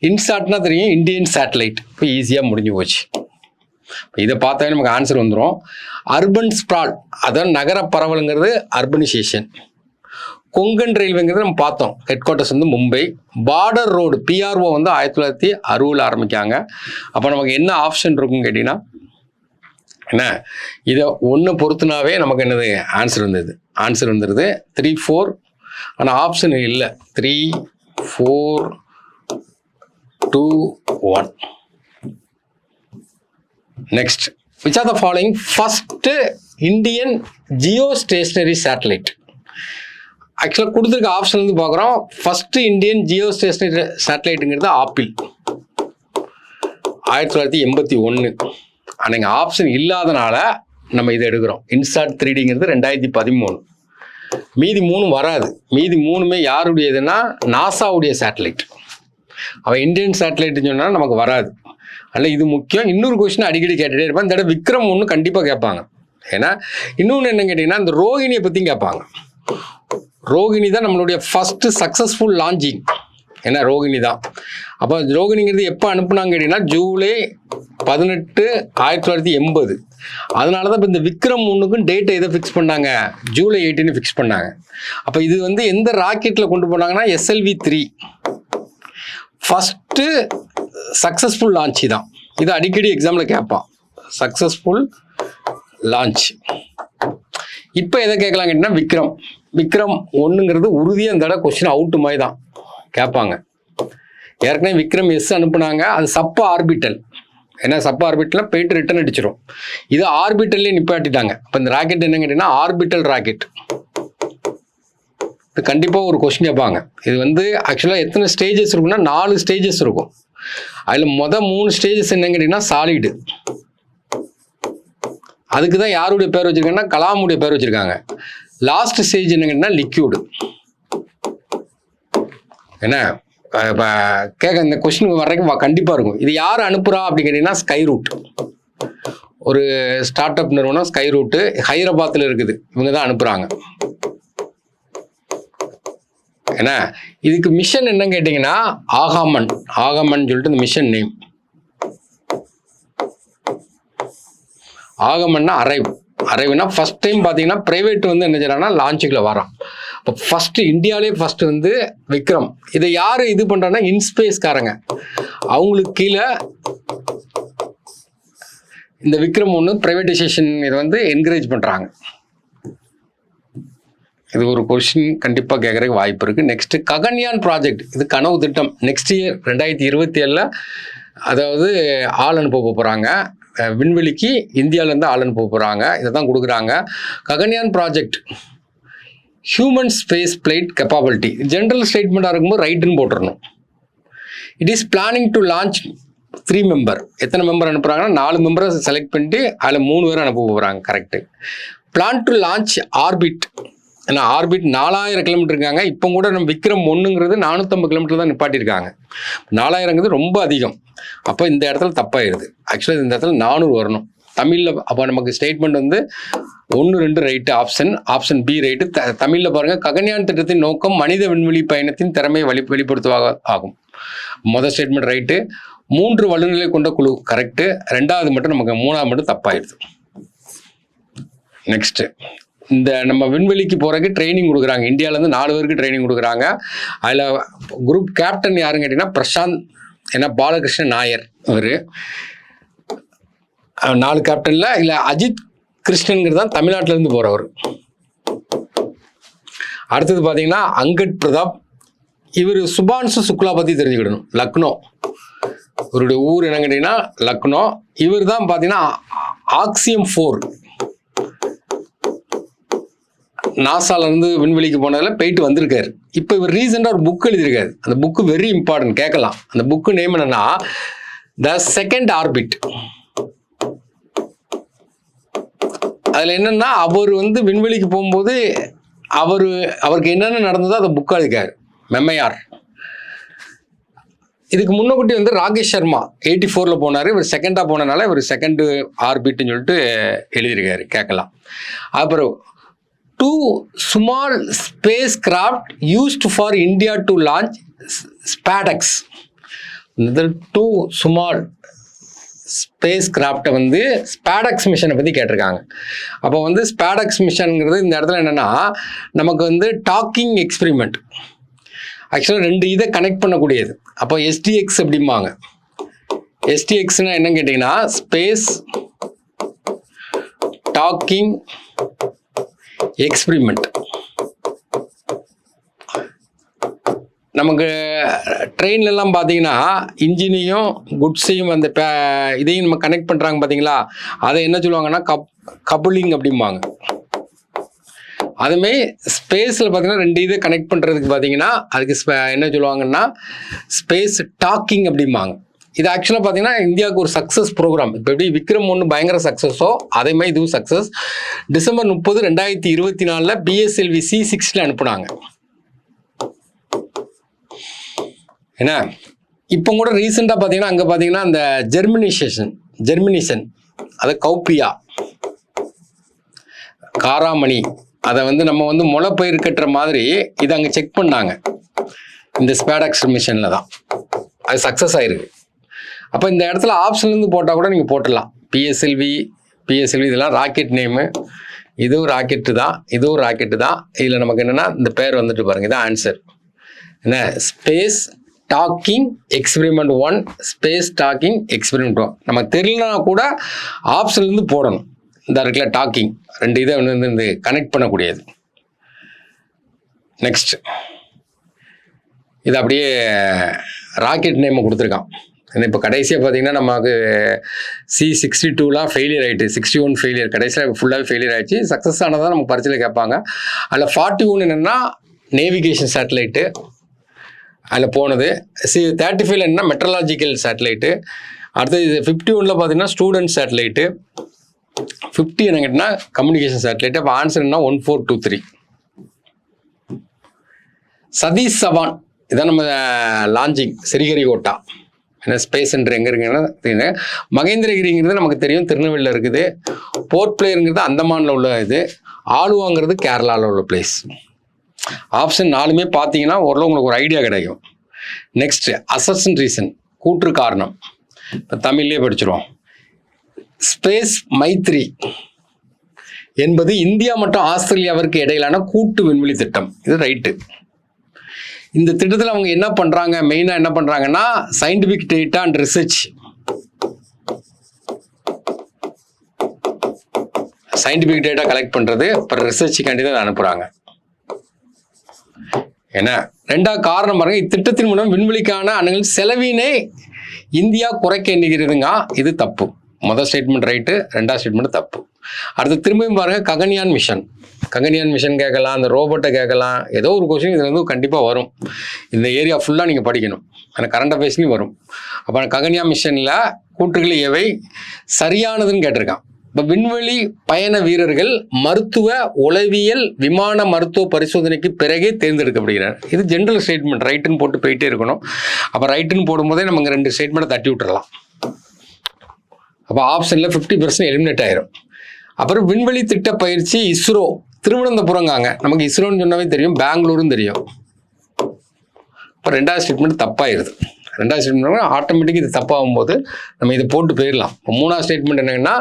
இன்சாட்னா தெரியும், இந்தியன் சேட்டலைட். இப்போ ஈஸியாக முடிஞ்சு போச்சு. இதை பார்த்தாவே நமக்கு ஆன்சர் வந்துடும். அர்பன் ஸ்ப்ரால், அதாவது நகர பரவலுங்கிறது அர்பனைசேஷன். கொங்கன் ரயில்வேங்கிறது நம்ம பார்த்தோம், ஹெட் குவார்ட்டர்ஸ் வந்து மும்பை. பார்டர் ரோடு பிஆர்ஓ வந்து 1960 ஆரம்பிக்காங்க. அப்போ நமக்கு என்ன ஆப்ஷன் இருக்குன்னு கேட்டிங்கன்னா என்ன, இதை ஒன்று பொறுத்துனாவே நமக்கு என்னது ஆன்சர் வந்துடுது 3 4. ஆனால் ஆப்ஷன் இல்லை 3 4 2 1. Next, which are the following first Indian geostationary satellite? ஆக்சுவலாக கொடுத்துருக்க ஆப்ஷன் வந்து பார்க்குறோம். ஃபர்ஸ்ட் இந்தியன் ஜியோஸ்டேஷனரி சேட்டலைட்டுங்கிறது ஆப்பிள் 1981. ஆனால் இங்கே ஆப்ஷன் இல்லாதனால நம்ம இதை எடுக்கிறோம். இன்சாட் 3Dங்கிறது 2013. மீதி 3 வராது. மீதி 3மே யாருடையதுன்னா நாசாவுடைய சேட்டலைட். அவன் இந்தியன் சேட்டலைட்னு சொன்னால் நமக்கு வராது. அதனால் இது முக்கியம். இன்னொரு கொஸ்டின் அடிக்கடி கேட்டுகிட்டே இருப்பான். இந்த தடவை விக்ரம் ஒன்று கண்டிப்பாக கேட்பாங்க. ஏன்னா இன்னொன்று என்ன கேட்டிங்கன்னா இந்த ரோகிணியை பற்றியும் கேட்பாங்க. ரோகிணி தான் நம்மளுடைய ஃபஸ்ட்டு சக்ஸஸ்ஃபுல் லான்ச்சிங். ஏன்னா ரோகிணி தான். அப்போ ரோகிணிங்கிறது எப்போ அனுப்புனாங்க கேட்டிங்கன்னா ஜூலை 18 1980. அதனால தான் இப்போ இந்த விக்ரம் 1க்கும் டேட்டை எதை ஃபிக்ஸ் பண்ணாங்க, ஜூலை 18 ஃபிக்ஸ் பண்ணாங்க. அப்போ இது வந்து எந்த ராக்கெட்டில் கொண்டு போனாங்கன்னா SLV-3 ஃபஸ்ட்டு சக்ஸஸ்ஃபுல் லான்ச்சு தான். இது அடிக்கடி எக்ஸாமில் கேட்பான், சக்ஸஸ்ஃபுல் லான்ச். இப்போ எதை கேட்கலாம் கேட்டிங்கன்னா விக்ரம் 1ங்கிறது உறுதியாக இந்த தடவை கொஸ்டின் அவுட்டு மாதிரி தான் கேட்பாங்க. ஏற்கனவே விக்ரம் S அனுப்புனாங்க, அது சப்ப ஆர்பிட்டல். ஏன்னா சப்ப ஆர்பிட்டலில் போயிட்டு ரிட்டர்ன் அடிச்சிடும். இது ஆர்பிட்டல்லே நிப்பாட்டிட்டாங்க. இப்போ இந்த ராக்கெட் என்ன கேட்டிங்கன்னா ஆர்பிட்டல் ராக்கெட். இது கண்டிப்பாக ஒரு கொஸ்டின் கேட்பாங்க. இது வந்து ஆக்சுவலாக எத்தனை ஸ்டேஜஸ் இருக்குன்னா 4 ஸ்டேஜஸ் இருக்கும். அதில் 3 ஸ்டேஜஸ் என்னன்னு கேட்டிங்கன்னா சாலிடு. அதுக்கு தான் யாருடைய பேர் வச்சுருக்காங்கன்னா கலாமுடைய பேர் வச்சுருக்காங்க. லாஸ்ட் ஸ்டேஜ் என்ன கேட்டிங்கன்னா லிக்யூடு. என்ன இப்போ இந்த கொஸ்டின் வர்றதுக்கு கண்டிப்பாக இருக்கும். இது யார் அனுப்புகிறா அப்படின்னு கேட்டிங்கன்னா ஸ்கை ரூட். ஒரு ஸ்டார்ட் அப் நிறுவனம் ஸ்கை ரூட்டு ஹைதராபாத்தில் இருக்குது. இவங்க தான் அனுப்புகிறாங்க. ஏன்னா இதுக்கு மிஷன் என்னன்னு கேட்டிங்கன்னா ஆகாமன் சொல்லிட்டு இந்த மிஷன் நேம். ஆகமன்னா அரைவுனா ஃபர்ஸ்ட் டைம் பார்த்தீங்கன்னா பிரைவேட் வந்து என்ன செய்யறாங்கன்னா லான்ச்சுக்குள்ள வரான். இப்போ ஃபர்ஸ்ட் இந்தியாவிலே ஃபர்ஸ்ட் வந்து விக்ரம். இதை யாரு இது பண்றாங்கன்னா இன்ஸ்பேஸ்காரங்க. அவங்களுக்கு கீழே இந்த விக்ரம் ஒன்று பிரைவேட்டைசேஷன் இதை வந்து என்கரேஜ் பண்றாங்க. இது ஒரு கொஸ்டின் கண்டிப்பாக கேட்கறதுக்கு வாய்ப்பு இருக்கு. நெக்ஸ்ட் ககன்யான் ப்ராஜெக்ட், இது கனவு திட்டம். நெக்ஸ்ட் இயர் 2027 அதாவது ஆள் அனுப்ப போகிறாங்க விண்வெளிக்கு. இந்தியாவிலேருந்து ஆள் அனுப்ப போகிறாங்க. இதை தான் கொடுக்குறாங்க. Gaganyaan project human space flight capability general ஸ்டேட்மெண்ட்டாக இருக்கும்போது ரைட்டுன்னு போட்டுடணும். It is planning to launch 3 member. எத்தனை மெம்பர் அனுப்புகிறாங்கன்னா 4 மெம்பரை செலக்ட் பண்ணிட்டு அதில் 3 பேரை அனுப்ப போகிறாங்க. Correct. Plan to launch orbit. ஏன்னா ஆர்பிட் 4000 கிலோமீட்டர் இருக்காங்க. இப்போ கூட நம்ம விக்ரம் 1ங்கிறது 450 கிலோமீட்டர் தான் நிப்பாட்டியிருக்காங்க. 4000ங்கிறது ரொம்ப அதிகம். அப்போ இந்த இடத்துல தப்பாயிருது. ஆக்சுவலாக இந்த இடத்துல 400 வரணும் தமிழில். அப்போ நமக்கு ஸ்டேட்மெண்ட் வந்து 1, 2 ரைட்டு, ஆப்ஷன் பி ரைட்டு. தமிழில் பாருங்கள், ககன்யான் திட்டத்தின் நோக்கம் மனித விண்வெளி பயணத்தின் திறமையை வெளிப்படுத்துவதாக ஆகும். முதல் ஸ்டேட்மெண்ட் ரைட்டு. 3 வல்லுநர்களை கொண்ட குழு கரெக்டு. 2வது மட்டும் நமக்கு 3வது மட்டும் தப்பாயிடுது. நெக்ஸ்ட்டு இந்த நம்ம விண்வெளிக்கு போகிறதுக்கு ட்ரைனிங் கொடுக்குறாங்க. இந்தியாவிலேருந்து 4 பேருக்கு ட்ரைனிங் கொடுக்குறாங்க. அதில் குரூப் கேப்டன் யாருன்னு கேட்டிங்கன்னா பிரசாந்த், ஏன்னா பாலகிருஷ்ண நாயர் அவர் 4 கேப்டனில். இல்லை அஜித் கிருஷ்ணனுங்கிறது தான் தமிழ்நாட்டிலேருந்து போகிறவர். அடுத்தது பார்த்தீங்கன்னா அங்கட் பிரதாப். இவர் சுபான்சு சுக்லா பற்றி தெரிஞ்சுக்கிடணும். லக்னோ, இவருடைய ஊர் என்னன்னு கேட்டிங்கன்னா லக்னோ. இவர் தான் பார்த்தீங்கன்னா ஆக்சியம் 4 நாசாலேருந்து விண்வெளிக்கு போனதில் போயிட்டு வந்திருக்காரு. இப்போ இவர் ரீசெண்டாக ஒரு புக் எழுதியிருக்காரு. அந்த புக்கு வெரி இம்பார்ட்டன்ட், கேட்கலாம். அந்த புக்கு நேம் என்னன்னா த செகண்ட் ஆர்பிட். அதில் என்னன்னா அவர் வந்து விண்வெளிக்கு போகும்போது அவருக்கு என்னென்ன நடந்ததோ அதை புக்காக இருக்காரு. மெம்மையார். இதுக்கு முன்னக்கூட்டி வந்து ராகேஷ் சர்மா 84 போனார். இவர் செகண்டாக போனனால இவர் செகண்டு ஆர்பிட்னு சொல்லிட்டு எழுதியிருக்காரு. கேட்கலாம். அப்புறம் 2 small spacecraft used for India to launch SpaceX. இந்த 2 small spacecraft வந்து SpaceX மிஷனை பற்றி கேட்டிருக்காங்க. அப்போ வந்து SpaceX மிஷனுங்கிறது இந்த இடத்துல என்னென்னா நமக்கு வந்து டாக்கிங் எக்ஸ்பெரிமெண்ட். ஆக்சுவலாக 2 இதை கனெக்ட் பண்ணக்கூடியது. அப்போ SDX அப்படிம்பாங்க. SDXனா என்னன்னு கேட்டிங்கன்னா ஸ்பேஸ் டாக்கிங் எக்ஸ்பெரிமெண்ட். நமக்கு ட்ரெயின்லலாம் பார்த்தீங்கன்னா இன்ஜினையும் குட்ஸையும் அந்த இதையும் நம்ம கனெக்ட் பண்ணுறாங்க பார்த்தீங்களா, அதை என்ன சொல்லுவாங்கன்னா கபுலிங் அப்படிம்பாங்க. அதுமாரி ஸ்பேஸில் பார்த்தீங்கன்னா 2 இதை கனெக்ட் பண்ணுறதுக்கு பார்த்தீங்கன்னா அதுக்கு என்ன சொல்லுவாங்கன்னா ஸ்பேஸ் டாக்கிங் அப்படிம்பாங்க. இது ஆக்சுவலாக பார்த்தீங்கன்னா இந்தியாவுக்கு ஒரு சக்ஸஸ் ப்ரோக்ராம். இப்போ எப்படி விக்ரம் 1 பயங்கர சக்ஸஸோ அதேமாதிரி இதுவும் சக்ஸஸ். டிசம்பர் 30, 2024 PSLV C6 அனுப்புனாங்க. ஏன்னா இப்போ கூட ரீசெண்டாக பார்த்தீங்கன்னா அங்கே பார்த்தீங்கன்னா அந்த ஜெர்மினிஷன் அதை கௌப்பியா காராமணி அதை வந்து நம்ம வந்து முளைப்பயிர் கட்டுற மாதிரி இதை அங்கே செக் பண்ணாங்க. இந்த ஸ்பேடெக்ஸ் மிஷனில் தான் அது சக்ஸஸ் ஆயிருக்கு. அப்போ இந்த இடத்துல ஆப்ஷன்லேருந்து போட்டால் கூட நீங்கள் போட்டுடலாம். பிஎஸ்எல்வி இதெல்லாம் ராக்கெட் நேமு. இதுவும் ராக்கெட்டு தான், இதுவும் ராக்கெட்டு தான். இதில் நமக்கு என்னென்னா இந்த பேர் வந்துட்டு பாருங்கள், இதான் ஆன்சர். என்ன space docking experiment 1, space docking experiment 1. நமக்கு தெரியலனா கூட ஆப்ஷன்லேருந்து போடணும். இந்த இருக்குல்ல டாக்கிங் 2 இதை வந்து இந்த கனெக்ட் பண்ணக்கூடியது. நெக்ஸ்ட் இது அப்படியே ராக்கெட் நேமை கொடுத்துருக்கான். இப்போ கடைசியாக பார்த்தீங்கன்னா நமக்கு C62லாம் ஃபெயிலியர் ஆகிட்டு, 61 ஃபெயிலியர், கடைசியில் ஃபுல்லாகவே ஃபெயிலியர் ஆகிடுச்சு. சக்ஸஸ் ஆனதான் நமக்கு பரிசையில் கேட்பாங்க. அதில் 41 என்னென்னா நேவிகேஷன் சேட்டலைட்டு அதில் போனது. 35 என்னன்னா மெட்ரலாஜிக்கல் சேட்டலைட்டு. அடுத்தது 51 பார்த்தீங்கன்னா ஸ்டூடெண்ட் சேட்டலைட்டு. 50 என்ன கேட்டிங்கன்னா கம்யூனிகேஷன் சேட்டலைட்டு. அப்போ ஆன்சர் என்ன 1423. சதீஷ் தவான் இதான் நம்ம லான்ச்சிங் ஸ்ரீஹரிகோட்டா. ஏன்னா ஸ்பேஸ் சென்டர் எங்கே இருக்குன்னா மகேந்திரகிரிங்கிறது நமக்கு தெரியும், திருநெல்வேலியில் இருக்குது. போர்ட் பிளேயருங்கிறது அந்தமானில் உள்ள இது. ஆலுவாங்கிறது கேரளாவில் உள்ள பிளேஸ். ஆப்ஷன் 4மே பார்த்தீங்கன்னா ஓரளவு உங்களுக்கு ஒரு ஐடியா கிடைக்கும். நெக்ஸ்ட் அசர்ஷன் ரீசன், கூற்று காரணம். இப்போ தமிழ்லேயே படிச்சிருவோம். ஸ்பேஸ் மைத்ரி என்பது இந்தியா மற்றும் ஆஸ்திரேலியாவிற்கு இடையிலான கூட்டு விண்வெளி திட்டம். இது ரைட்டு. இந்த திட்டத்தில் அவங்க என்ன பண்ணுறாங்க, மெயினாக என்ன பண்ணுறாங்கன்னா scientific data and research, scientific data collect பண்ணுறது, அப்புறம் ரிசர்ச்சுக்காண்டி தான் அனுப்புகிறாங்க. ஏன்னா 2வது காரணம் பாருங்க, இத்திட்டத்தின் மூலம் விண்வெளிக்கான அணுகல் செலவினை இந்தியா குறைக்க எண்ணுகிறதுங்க. இது தப்பு. முதல் ஸ்டேட்மெண்ட் ரைட்டு, 2வது ஸ்டேட்மெண்ட் தப்பு. அடுத்து திரும்பியும் பாருங்க, ககன்யான் மிஷன் கேட்கலாம், அந்த ரோபோட்டை கேட்கலாம், ஏதோ ஒரு கொஸ்டின் இதுல இருந்து கண்டிப்பாக வரும். இந்த ஏரியா ஃபுல்லாக நீங்கள் படிக்கணும், ஆனால் கரண்ட் அஃபேர்ஸ்லையும் வரும். அப்போ ககன்யான் மிஷனில் கூற்றுகள் எவை சரியானதுன்னு கேட்டிருக்கான். இப்போ விண்வெளி பயண வீரர்கள் மருத்துவ உளவியல் விமான மருத்துவ பரிசோதனைக்கு பிறகே தேர்ந்தெடுக்கப்படுகிறார். இது ஜென்ரல் ஸ்டேட்மெண்ட், ரைட்டுன்னு போட்டு போயிட்டே இருக்கணும். அப்போ ரைட்டுன்னு போடும்போதே நம்ம 2 ஸ்டேட்மெண்ட்டை தட்டி விட்டுறலாம். அப்போ ஆப்ஷனில் 50% எலிமினேட் ஆயிரும். அப்புறம் விண்வெளி திட்ட பயிற்சி இஸ்ரோ திருவனந்தபுரங்காங்க. நமக்கு இஸ்ரோன்னு சொன்னாவே தெரியும், பெங்களூரும் தெரியும். இப்போ 2வது ஸ்டேட்மெண்ட் தப்பாயிருது. 2வது ஸ்டேட்மெண்ட் ஆட்டோமேட்டிக்காக இது தப்பாகும் போது நம்ம இதை போட்டு போயிடலாம். இப்போ 3வது ஸ்டேட்மெண்ட் என்னங்கன்னா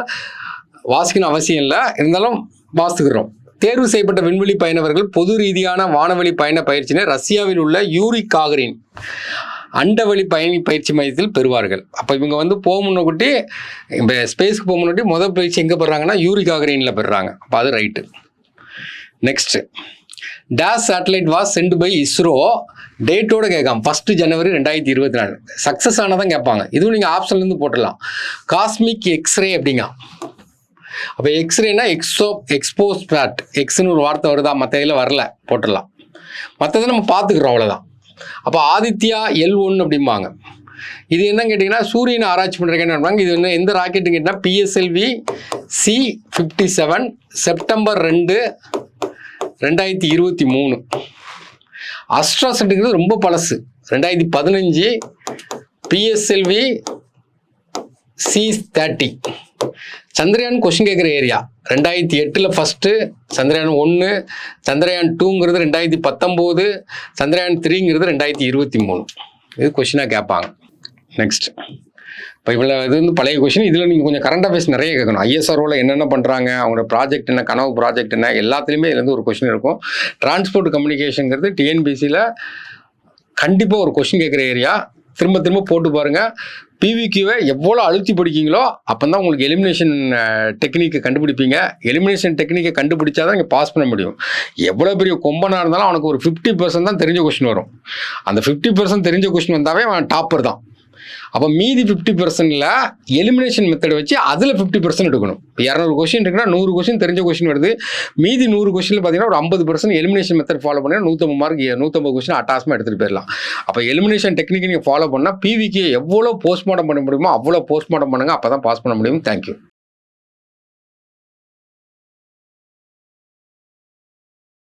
வாசிக்கணும் அவசியம் இல்லை, இருந்தாலும் வாசிக்கிறோம். தேர்வு செய்யப்பட்ட விண்வெளி பயணவர்கள் பொது ரீதியான வானவெளி பயண பயிற்சியினை ரஷ்யாவில் உள்ள யூரி காகரின் அண்டவெளி பயணி பயிற்சி மையத்தில் பெறுவார்கள். அப்போ இவங்க போக முன்னாடி, இப்போ ஸ்பேஸ்க்கு போக முன்னாடி முதல் பயிற்சி எங்கே பெறாங்கன்னா யூரி காகரினில் பெறுறாங்க. அப்போ அது right. Next, dash satellite was sent by ISRO டேட்டோட கேட்காம 1 ஜனவரி 2024 சக்ஸஸ் ஆனதான் கேட்பாங்க. இதுவும் நீங்கள் ஆப்ஷன்லேருந்து போட்டுடலாம். காஸ்மிக் எக்ஸ்ரே அப்படிங்க. அப்போ எக்ஸ்ரேனா எக்ஸ்போஸ்பேட், எக்ஸ்னு ஒரு வார்த்தை வருதா, மற்ற இதில் வரல, போட்டுடலாம். மற்றதை நம்ம பார்த்துக்கிறோம், அவ்வளோதான். அப்போ ஆதித்யா L1 அப்படிம்பாங்க. இது என்ன கேட்டிங்கன்னா சூரியனை ஆராய்ச்சி பண்ணுறதுக்கு என்ன பண்ணுவாங்க. இது எந்த ராக்கெட்டுன்னு கேட்டிங்கன்னா PSLV C-57 செப்டம்பர் 2, 2023. அஸ்ட்ராசெட்டுங்கிறது ரொம்ப பழசு, 2015 PSLV C-30. சந்திரயான் கொஸ்டின் கேட்குற ஏரியா 2008 ஃபஸ்ட்டு, சந்திரயான் 1, சந்திரயான் 2ங்கிறது 2019, சந்திரயான் 3ங்கிறது 2023. இது கொஸ்டினாக கேட்பாங்க. நெக்ஸ்ட், இப்போ இவ்வளோ இது பழைய கொஸ்டின். இதில் நீங்கள் கொஞ்சம் கரண்ட் அஃபேர்ஸ் நிறைய கேட்கணும். ISROவில் என்னென்ன பண்ணுறாங்க, அவங்களோட ப்ராஜெக்ட் என்ன, கனவு ப்ராஜெக்ட் என்ன, எல்லாத்துலேயுமே இதுலேருந்து ஒரு கொஸ்டின் இருக்கும். டிரான்ஸ்போர்ட் கம்யூனிகேஷனுங்கிறது TNPSCயில் கண்டிப்பாக ஒரு கொஸ்டின் கேட்குற ஏரியா. திரும்ப திரும்ப போட்டு பாருங்கள். PVQவை எவ்வளோ அழுத்தி படிக்கீங்களோ அப்போ தான் உங்களுக்கு எலிமினேஷன் டெக்னிக்கை கண்டுபிடிப்பீங்க. எலிமினேஷன் டெக்னிக்கை கண்டுபிடிச்சா தான் நீங்கள் பாஸ் பண்ண முடியும். எவ்வளோ பெரிய கொம்பனாக இருந்தாலும் அவனுக்கு ஒரு 50% தான் தெரிஞ்ச கொஸ்டின் வரும். அந்த 50% தெரிஞ்ச கொஸ்டின் வந்தாவே அவன் டாப்பர் தான். அப்போ மீதி 50%ல் எலிமினேஷன் மெத்தட் வச்சு அதில் 50% எடுக்கணும். இப்போ 200 கொஸ்டின் இருக்குன்னா 100 கொஸ்டின் தெரிஞ்ச கொஸ்டின் வருது. மீதி 100 கொஸ்டினில் பார்த்தீங்கன்னா ஒரு 50% எலிமினேஷன் மெத்தட் ஃபாலோ பண்ணி 150 மார்க் 150 கொஸ்டின் அட்டாஸ்மாக எடுத்துகிட்டு போயிடலாம். அப்போ எலிமினேஷன் டெக்னிக் நீங்கள் ஃபாலோ பண்ணால் PVQ எவ்வளோ போஸ்ட்மார்ட்டம் பண்ண முடியுமோ அவ்வளோ போஸ்ட்மார்ட்டம் பண்ணுங்கள். அப்போ தான் பாஸ் பண்ண முடியும். தேங்க்யூ.